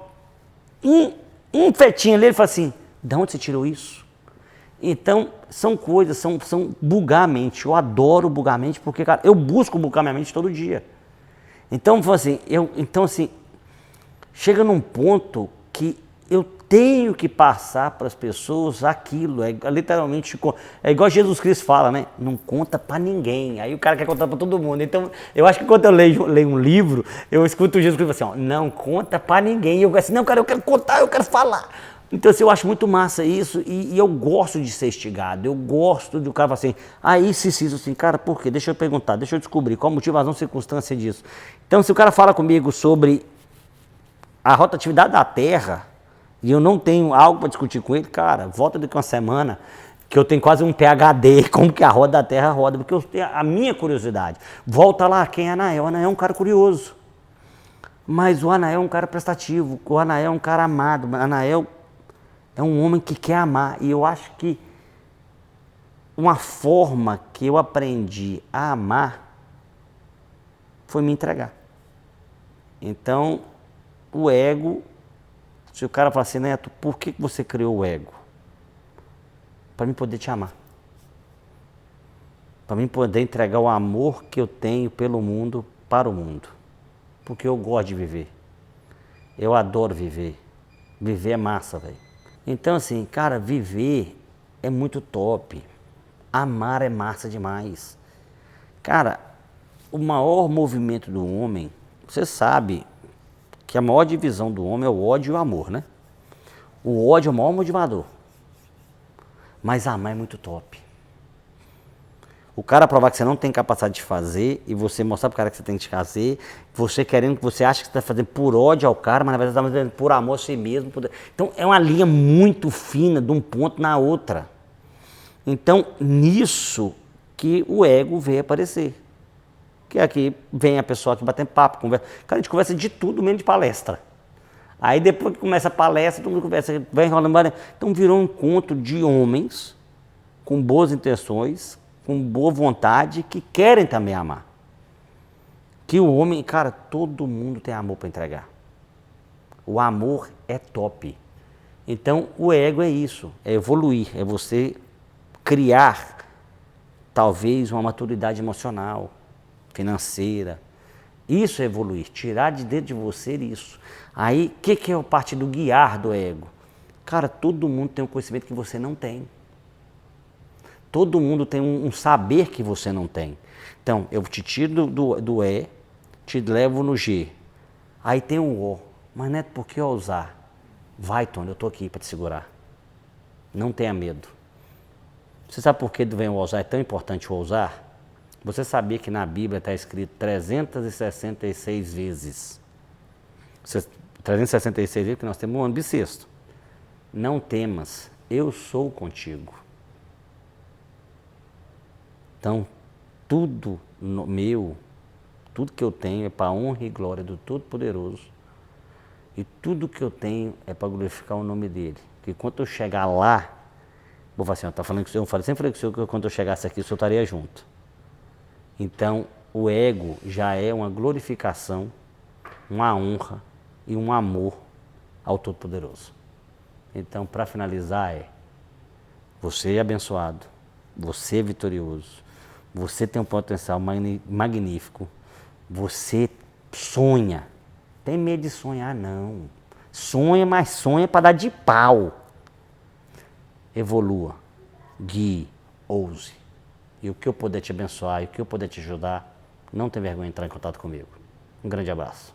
um fetinho ali, ele fala assim, da onde você tirou isso? Então, são coisas, são bugar a mente. Eu adoro bugar a mente, porque, cara, eu busco bugar minha mente todo dia. Então, assim, chega num ponto que eu tenho que passar para as pessoas aquilo. É literalmente, é igual Jesus Cristo fala, né? Não conta para ninguém. Aí o cara quer contar para todo mundo. Então, eu acho que quando eu leio um livro, eu escuto Jesus Cristo assim, ó, não conta para ninguém. E eu assim, não, cara, eu quero contar, eu quero falar. Então, assim, eu acho muito massa isso e eu gosto de ser instigado, eu gosto de o cara falar assim, aí se assim, cara, por quê? Deixa eu perguntar, deixa eu descobrir qual a motivação, circunstância disso. Então, se o cara fala comigo sobre a rotatividade da Terra e eu não tenho algo para discutir com ele, cara, volta daqui uma semana que eu tenho quase um PhD, como que a roda da Terra roda, porque eu tenho a minha curiosidade. Volta lá, quem é Anael? O Anael é um cara curioso, mas o Anael é um cara prestativo, o Anael é um cara amado, o Anael é um homem que quer amar. E eu acho que uma forma que eu aprendi a amar foi me entregar. Então, o ego, se o cara fala assim, Neto, por que você criou o ego? Para mim poder te amar. Para mim poder entregar o amor que eu tenho pelo mundo para o mundo. Porque eu gosto de viver. Eu adoro viver. Viver é massa, velho. Então, assim, cara, viver é muito top. Amar é massa demais. Cara, o maior movimento do homem, você sabe que a maior divisão do homem é o ódio e o amor, né? O ódio é o maior motivador. Mas amar é muito top. O cara provar que você não tem capacidade de fazer e você mostrar pro cara que você tem que fazer, você querendo que você acha que você está fazendo por ódio ao cara, mas na verdade você está fazendo por amor a si mesmo. Então é uma linha muito fina de um ponto na outra. Então nisso que o ego veio aparecer. Que aqui vem a pessoa que batendo papo, conversa. Cara, a gente conversa de tudo, menos de palestra. Aí depois que começa a palestra, todo mundo conversa, vai enrolando. Então virou um encontro de homens com boas intenções, com boa vontade, que querem também amar. Que o homem, cara, todo mundo tem amor para entregar. O amor é top. Então o ego é isso, é evoluir, é você criar talvez uma maturidade emocional, financeira. Isso é evoluir, tirar de dentro de você isso. Aí, o que é a parte do guiar do ego? Cara, todo mundo tem um conhecimento que você não tem. Todo mundo tem um saber que você não tem. Então, eu te tiro do E, te levo no G. Aí tem um O. Mas Neto, por que ousar? Vai, Tony, eu estou aqui para te segurar. Não tenha medo. Você sabe por que vem o ousar? É tão importante o ousar? Você sabia que na Bíblia está escrito 366 vezes. 366 vezes que nós temos um ano bissexto. Não temas, eu sou contigo. Então, tudo meu, tudo que eu tenho é para a honra e glória do Todo-Poderoso. E tudo que eu tenho é para glorificar o nome dele. Porque quando eu chegar lá, vou falar assim, eu sempre falei com o senhor que quando eu chegasse aqui, o senhor estaria junto. Então, o ego já é uma glorificação, uma honra e um amor ao Todo-Poderoso. Então, para finalizar, você é abençoado, você é vitorioso, você tem um potencial magnífico, você sonha. Tem medo de sonhar, não. Sonha, mas sonha para dar de pau. Evolua, guie, ouse. E o que eu puder te abençoar, e o que eu puder te ajudar, não tem vergonha de entrar em contato comigo. Um grande abraço.